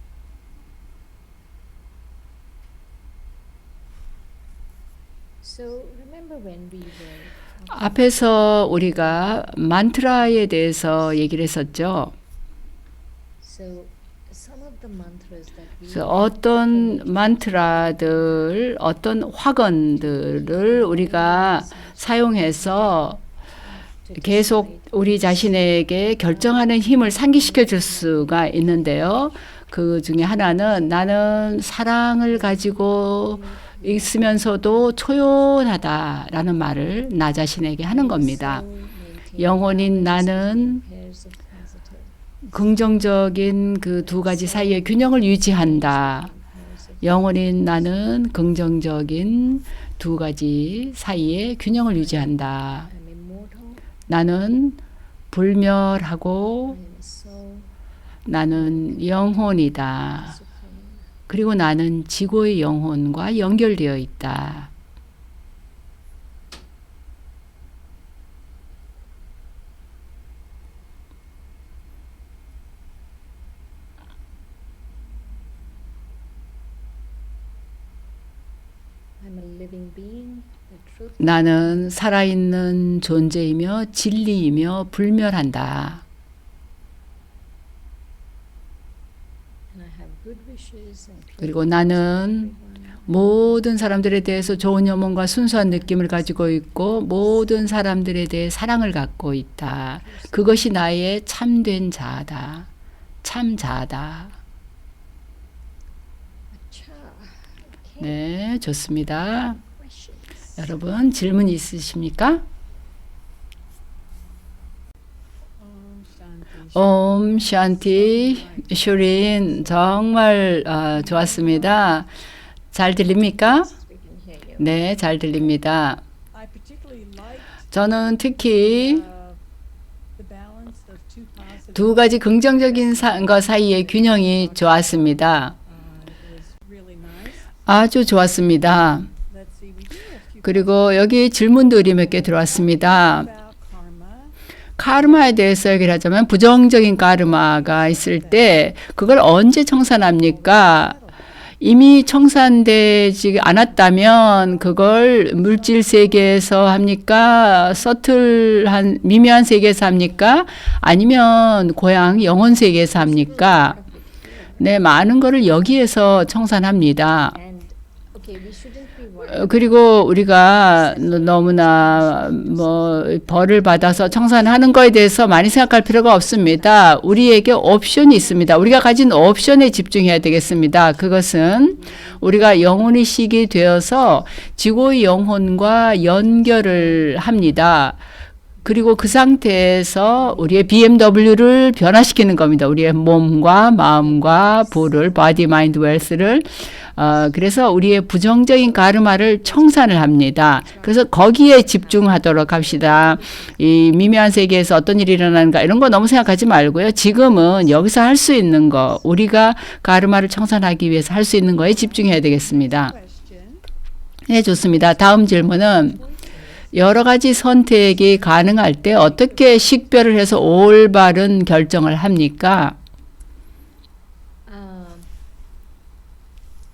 앞에서 우리가 만트라에 대해서 얘기를 했었죠. 그래서 어떤 만트라들, 어떤 화건들을 우리가 사용해서 계속 우리 자신에게 결정하는 힘을 상기시켜 줄 수가 있는데요. 그 중에 하나는 나는 사랑을 가지고 있으면서도 초연하다라는 말을 나 자신에게 하는 겁니다. 영혼인 나는 pairs of positive, 긍정적인 그 두 가지 사이의 균형을 유지한다. pairs of 영혼인 나는 긍정적인 두 가지 사이의 균형을 유지한다. I'm immortal, 나는 불멸하고 I am a soul, 나는 영혼이다. supreme. 그리고 나는 지고의 영혼과 연결되어 있다. I'm a living being, the truth, 나는 살아있는 존재이며 진리이며 불멸한다. and I have good wishes and pure 그리고 나는 everyone. 모든 사람들에 대해서 좋은 염원과 순수한 느낌을 가지고 있고 모든 사람들에 대해 사랑을 갖고 있다. 그것이 나의 참된 자아다. 참 자아다. Acha. Okay. 네, 좋습니다. Questions? 여러분 질문 있으십니까? 옴 샨티 슈린 정말 좋았습니다. 잘 들립니까? We can hear you. 네, 잘 들립니다. I particularly liked 저는 특히 the balance of two positive. 두 가지 긍정적인 것 사이의 균형이 좋았습니다. It was really nice. 아주 좋았습니다. Let's see, we do have a few 그리고 여기 질문들이 몇 개 들어왔습니다. about karma. 카르마에 대해서 얘기를 하자면 부정적인 카르마가 있을 때 그걸 언제 청산합니까? 이미 청산되지 않았다면 그걸 물질 세계에서 합니까? 서틀한 미묘한 세계에서 합니까? 아니면 고향 영혼 세계에서 합니까? 네, 많은 거를 여기에서 청산합니다. And okay, we shouldn't be worried. 그리고 우리가 너무나 벌을 받아서 청산하는 거에 대해서 많이 생각할 필요가 없습니다. 우리에게 옵션이 있습니다. 우리가 가진 옵션에 집중해야 되겠습니다. 그것은 우리가 영혼의식이 되어서 지고의 영혼과 연결을 합니다. 그리고 그 상태에서 우리의 BMW를 변화시키는 겁니다. 우리의 몸과 마음과 부를 body, mind, wealth를 그래서 우리의 부정적인 가르마를 청산을 합니다. 그래서 거기에 집중하도록 합시다. 이 미묘한 세계에서 어떤 일이 일어나는가 이런 거 너무 생각하지 말고요. 지금은 여기서 할 수 있는 거 우리가 가르마를 청산하기 위해서 할 수 있는 거에 집중해야 되겠습니다. Question. 네, 좋습니다. 다음 질문은 여러 가지 선택이 가능할 때 어떻게 식별을 해서 올바른 결정을 합니까?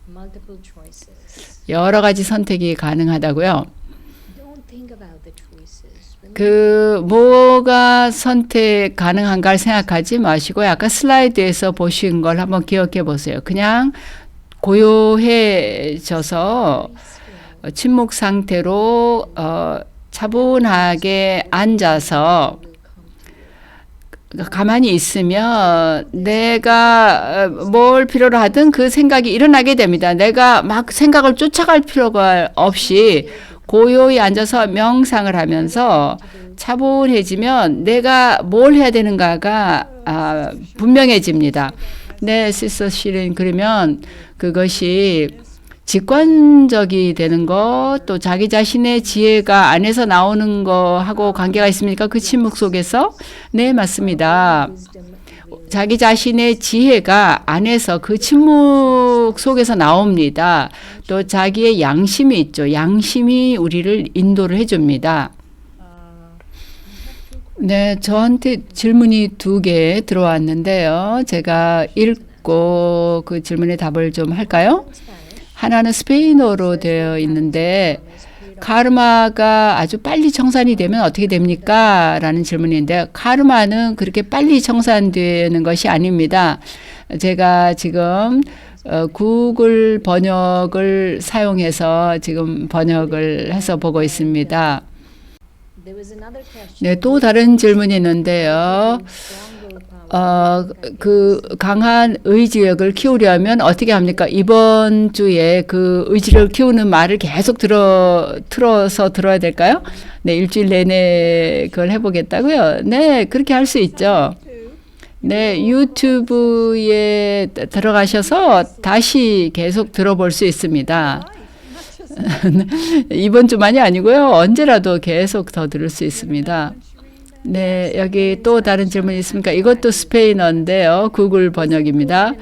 Multiple choices. 여러 가지 선택이 가능하다고요. Don't think about the choices. 그 뭐가 선택 가능한가를 생각하지 마시고 아까 슬라이드에서 보신 걸 한번 기억해 보세요. 그냥 고요해져서 침묵 상태로 차분하게 앉아서 가만히 있으면 내가 뭘 필요로 하든 그 생각이 일어나게 됩니다. 내가 막 생각을 쫓아갈 필요가 없이 고요히 앉아서 명상을 하면서 차분해지면 내가 뭘 해야 되는가가 분명해집니다. 네, 시스터 시린 그러면 그것이 직관적이 되는 것, 또 자기 자신의 지혜가 안에서 나오는 거하고 관계가 있습니까? 그 침묵 속에서? 네, 맞습니다. 자기 자신의 지혜가 안에서 그 침묵 속에서 나옵니다. 또 자기의 양심이 있죠. 양심이 우리를 인도를 해줍니다. 네, 저한테 질문이 2개 들어왔는데요. 제가 읽고 그 질문에 답을 좀 할까요? 하나는 스페인어로 되어 있는데 카르마가 아주 빨리 청산이 되면 어떻게 됩니까? 라는 질문인데 카르마는 그렇게 빨리 청산되는 것이 아닙니다. 제가 지금 구글 번역을 사용해서 지금 번역을 해서 보고 있습니다. 네, 또 다른 질문이 있는데요. 그 강한 의지력을 키우려면 어떻게 합니까? 이번 주에 그 의지를 키우는 말을 계속 틀어서 들어야 될까요? 네, 일주일 내내 그걸 해보겠다고요? 네, 그렇게 할 수 있죠. 네, 유튜브에 들어가셔서 다시 계속 들어볼 수 있습니다. 이번 주만이 아니고요. 언제라도 계속 더 들을 수 있습니다. 네, 여기 또 다른 질문 있습니까? 이것도 스페인어인데요. 구글 번역입니다.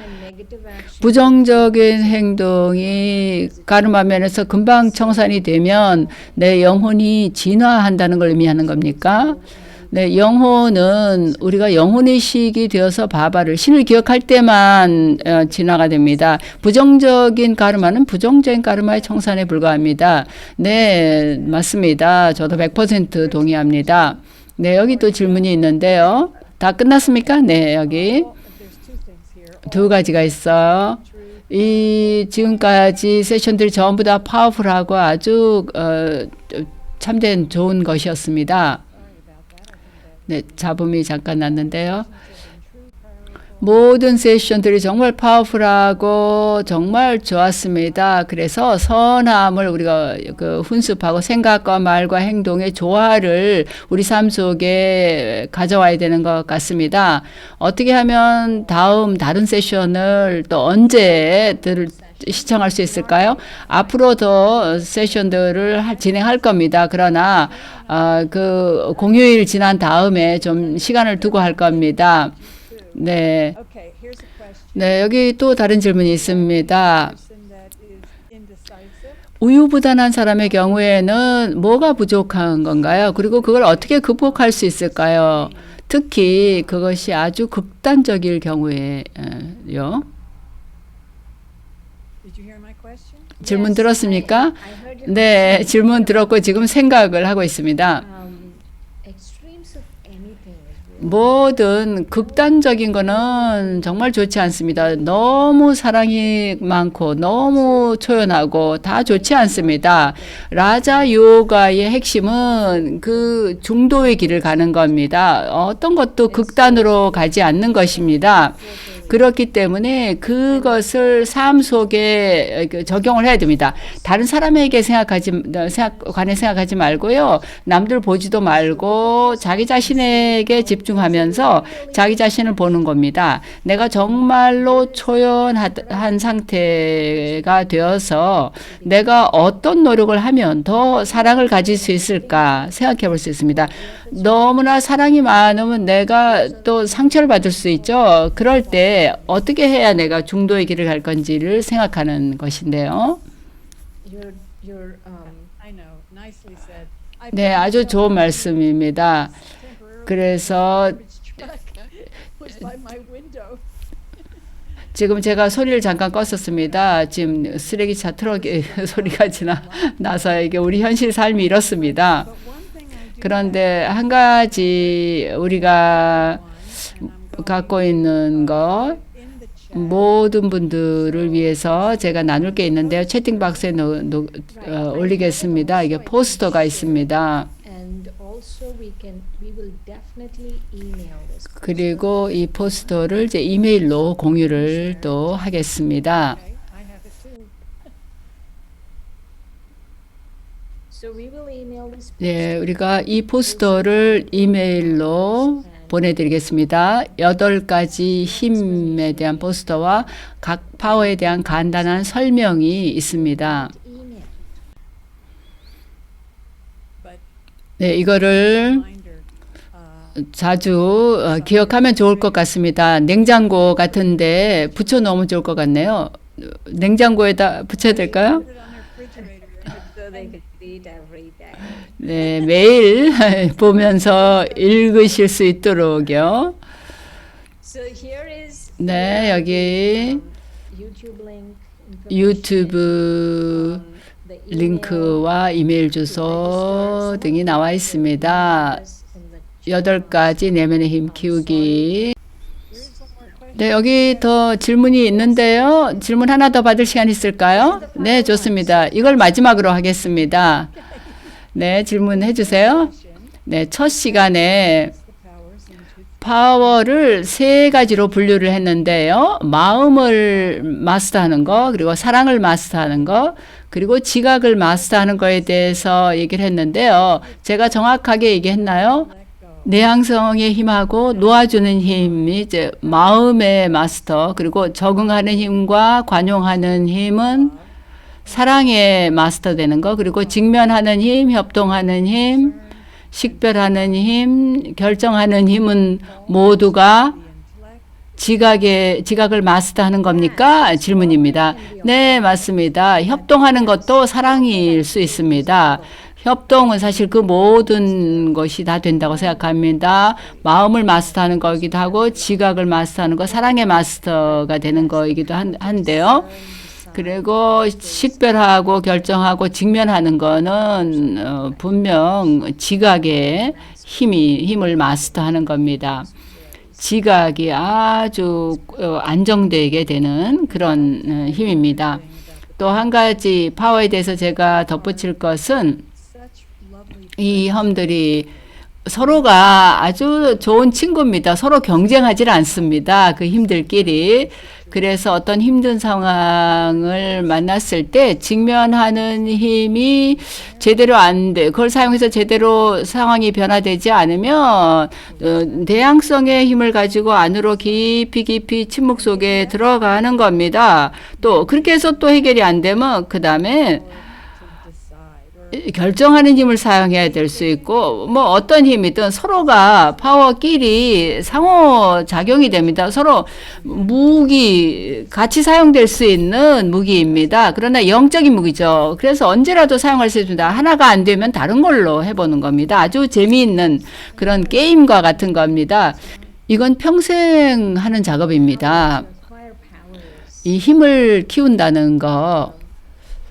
부정적인 행동이 가르마면에서 금방 청산이 되면 내 영혼이 진화한다는 걸 의미하는 겁니까? 네, 영혼은 우리가 영혼의식이 되어서 바바를 신을 기억할 때만 진화가 됩니다. 부정적인 가르마는 부정적인 가르마의 청산에 불과합니다. 네, 맞습니다. 저도 100% 동의합니다. 네, 여기 또 질문이 있는데요. 다 끝났습니까? 네, 여기 두 가지가 있어요. 이 지금까지 세션들이 전부 다 파워풀하고 아주 참된 좋은 것이었습니다. 네, 잡음이 잠깐 났는데요. 모든 세션들이 정말 파워풀하고 정말 좋았습니다. 그래서 선함을 우리가 그 훈습하고 생각과 말과 행동의 조화를 우리 삶 속에 가져와야 되는 것 같습니다. 어떻게 하면 다른 세션을 또 언제 시청할 수 있을까요? 앞으로 더 세션들을 진행할 겁니다. 그러나 그 공휴일 지난 다음에 좀 시간을 두고 할 겁니다. 네. 네, 여기 또 다른 질문이 있습니다. 우유부단한 사람의 경우에는 뭐가 부족한 건가요? 그리고 그걸 어떻게 극복할 수 있을까요? 특히 그것이 아주 극단적일 경우에요. 질문 들었습니까? 네, 질문 들었고 지금 생각을 하고 있습니다. 뭐든 극단적인 거는 정말 좋지 않습니다. 너무 사랑이 많고 너무 초연하고 다 좋지 않습니다. 라자 요가의 핵심은 그 중도의 길을 가는 겁니다. 어떤 것도 극단으로 가지 않는 것입니다. 그렇기 때문에 그것을 삶 속에 적용을 해야 됩니다. 다른 사람에게 관해 생각하지 말고요. 남들 보지도 말고 자기 자신에게 집중하면서 자기 자신을 보는 겁니다. 내가 정말로 초연한 상태가 되어서 내가 어떤 노력을 하면 더 사랑을 가질 수 있을까 생각해 볼 수 있습니다. 너무나 사랑이 많으면 내가 또 상처를 받을 수 있죠. 그럴 때 어떻게 해야 내가 중도의 길을 갈 건지를 생각하는 것인데요. 네, 아주 좋은 말씀입니다. 그래서 지금 제가 소리를 잠깐 껐었습니다. 지금 쓰레기차 트럭의 소리가 나서 이게 우리 현실 삶이 이렇습니다. 그런데 한 가지 우리가 갖고 있는 것 모든 분들을 위해서 제가 나눌 게 있는데요. 채팅박스에 올리겠습니다. 이게 포스터가 있습니다. 그리고 이 포스터를 이제 이메일로 공유를 또 하겠습니다. 네, 우리가 이 포스터를 이메일로 보내드리겠습니다. 8가지 힘에 대한 포스터와 각 파워에 대한 간단한 설명이 있습니다. 네, 이거를 자주 기억하면 좋을 것 같습니다. 냉장고 같은데 붙여놓으면 좋을 것 같네요. 냉장고에다 붙여야 될까요? 네, 매일 보면서 읽으실 수 있도록요. 네, 여기 유튜브 링크와 이메일 주소 등이 나와 있습니다. 8가지 내면의 힘 키우기. 네, 여기 더 질문이 있는데요. 질문 하나 더 받을 시간 있을까요? 네, 좋습니다. 이걸 마지막으로 하겠습니다. 네, 질문해 주세요. 네, 첫 시간에 파워를 세 가지로 분류를 했는데요. 마음을 마스터하는 거, 그리고 사랑을 마스터하는 거, 그리고 지각을 마스터하는 거에 대해서 얘기를 했는데요. 제가 정확하게 얘기했나요? let go. 내향성의 힘하고 놓아주는 힘이 이제 마음의 마스터, 그리고 적응하는 힘과 관용하는 힘은 사랑의 마스터 되는 거, 그리고 직면하는 힘, 협동하는 힘, 식별하는 힘, 결정하는 힘은 모두가 The intellect. 지각을 마스터하는 겁니까? 질문입니다. 네, 맞습니다. 협동하는 것도 사랑일 수 있습니다. 협동은 사실 그 모든 것이 다 된다고 생각합니다. 마음을 마스터하는 거이기도 하고 지각을 마스터하는 거 사랑의 마스터가 되는 거이기도 한데요. 그리고 식별하고 결정하고 직면하는 거는 분명 지각의 힘을 마스터하는 겁니다. 지각이 아주 안정되게 되는 그런 힘입니다. 또 한 가지 파워에 대해서 제가 덧붙일 것은 Such lovely 이 힘들이 서로가 아주 좋은 친구입니다. 서로 경쟁하지 않습니다. 그 힘들끼리. 그래서 어떤 힘든 상황을 만났을 때 직면하는 힘이 제대로 안 돼. 그걸 사용해서 제대로 상황이 변화되지 않으면 대항성의 힘을 가지고 안으로 깊이 침묵 속에 들어가는 겁니다. 또 그렇게 해서 또 해결이 안 되면 그 다음에 to decide or 결정하는 힘을 사용해야 될 수 있고 뭐 어떤 힘이든 서로가 파워끼리 상호작용이 됩니다. 서로 무기 같이 사용될 수 있는 무기입니다. 그러나 영적인 무기죠. 그래서 언제라도 사용할 수 있습니다. 하나가 안 되면 다른 걸로 해보는 겁니다. 아주 재미있는 그런 게임과 같은 겁니다. 이건 평생 하는 작업입니다. acquire powers. 이 힘을 키운다는 거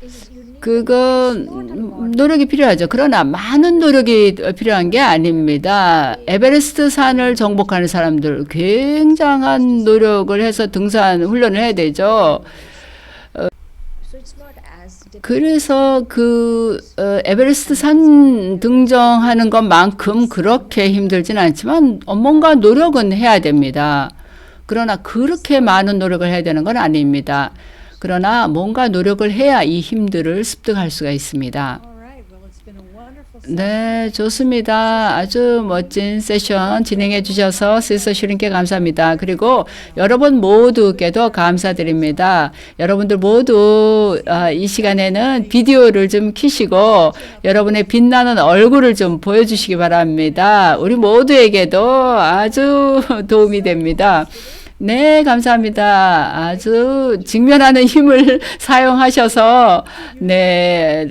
Is you need 그건 노력이 필요하죠. 그러나 많은 노력이 필요한 게 아닙니다. 에베레스트 산을 정복하는 사람들 굉장한 노력을 해서 등산 훈련을 해야 되죠. so it's not as difficult. 그래서 에베레스트 산 등정하는 것만큼 그렇게 힘들진 않지만 뭔가 노력은 해야 됩니다. 그러나 그렇게 많은 노력을 해야 되는 건 아닙니다. 그러나 뭔가 노력을 해야 이 힘들을 습득할 수가 있습니다. all right. Well, it's been a wonderful session. 네, 좋습니다. 아주 멋진 세션 진행해 주셔서 시스터 슈린께 감사합니다. 그리고 여러분 모두께도 감사드립니다. 여러분들 모두 이 시간에는 비디오를 좀 켜시고 여러분의 빛나는 얼굴을 좀 보여주시기 바랍니다. 우리 모두에게도 아주 도움이 됩니다. 네, 감사합니다. 아주 직면하는 힘을 사용하셔서, 네,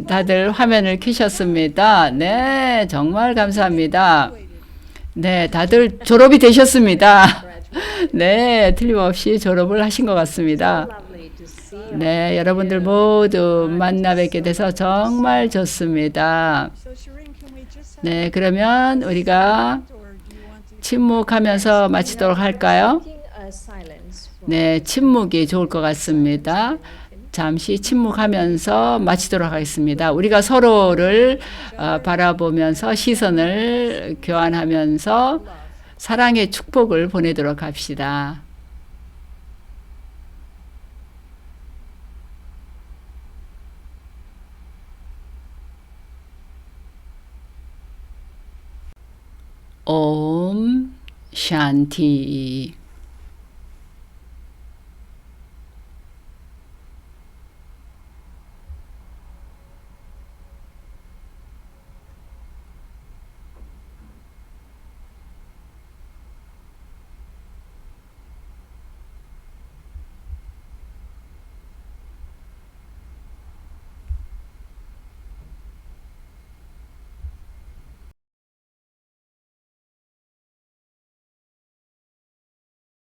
다들 화면을 켜셨습니다. 네, 정말 감사합니다. 네, 다들 졸업이 되셨습니다. 네, 틀림없이 졸업을 하신 것 같습니다. Lovely to see. 네, 여러분들 모두 만나 뵙게 돼서 정말 좋습니다. So, Shireen, can we just have 네, 그러면 우리가 or do you want to 침묵하면서 마치도록 할까요? Taking a silence for 네, 침묵이 좋을 것 같습니다. 잠시 침묵하면서 마치도록 하겠습니다. 우리가 서로를 바라보면서 시선을 교환하면서 사랑의 축복을 보내도록 합시다. 옴 샨티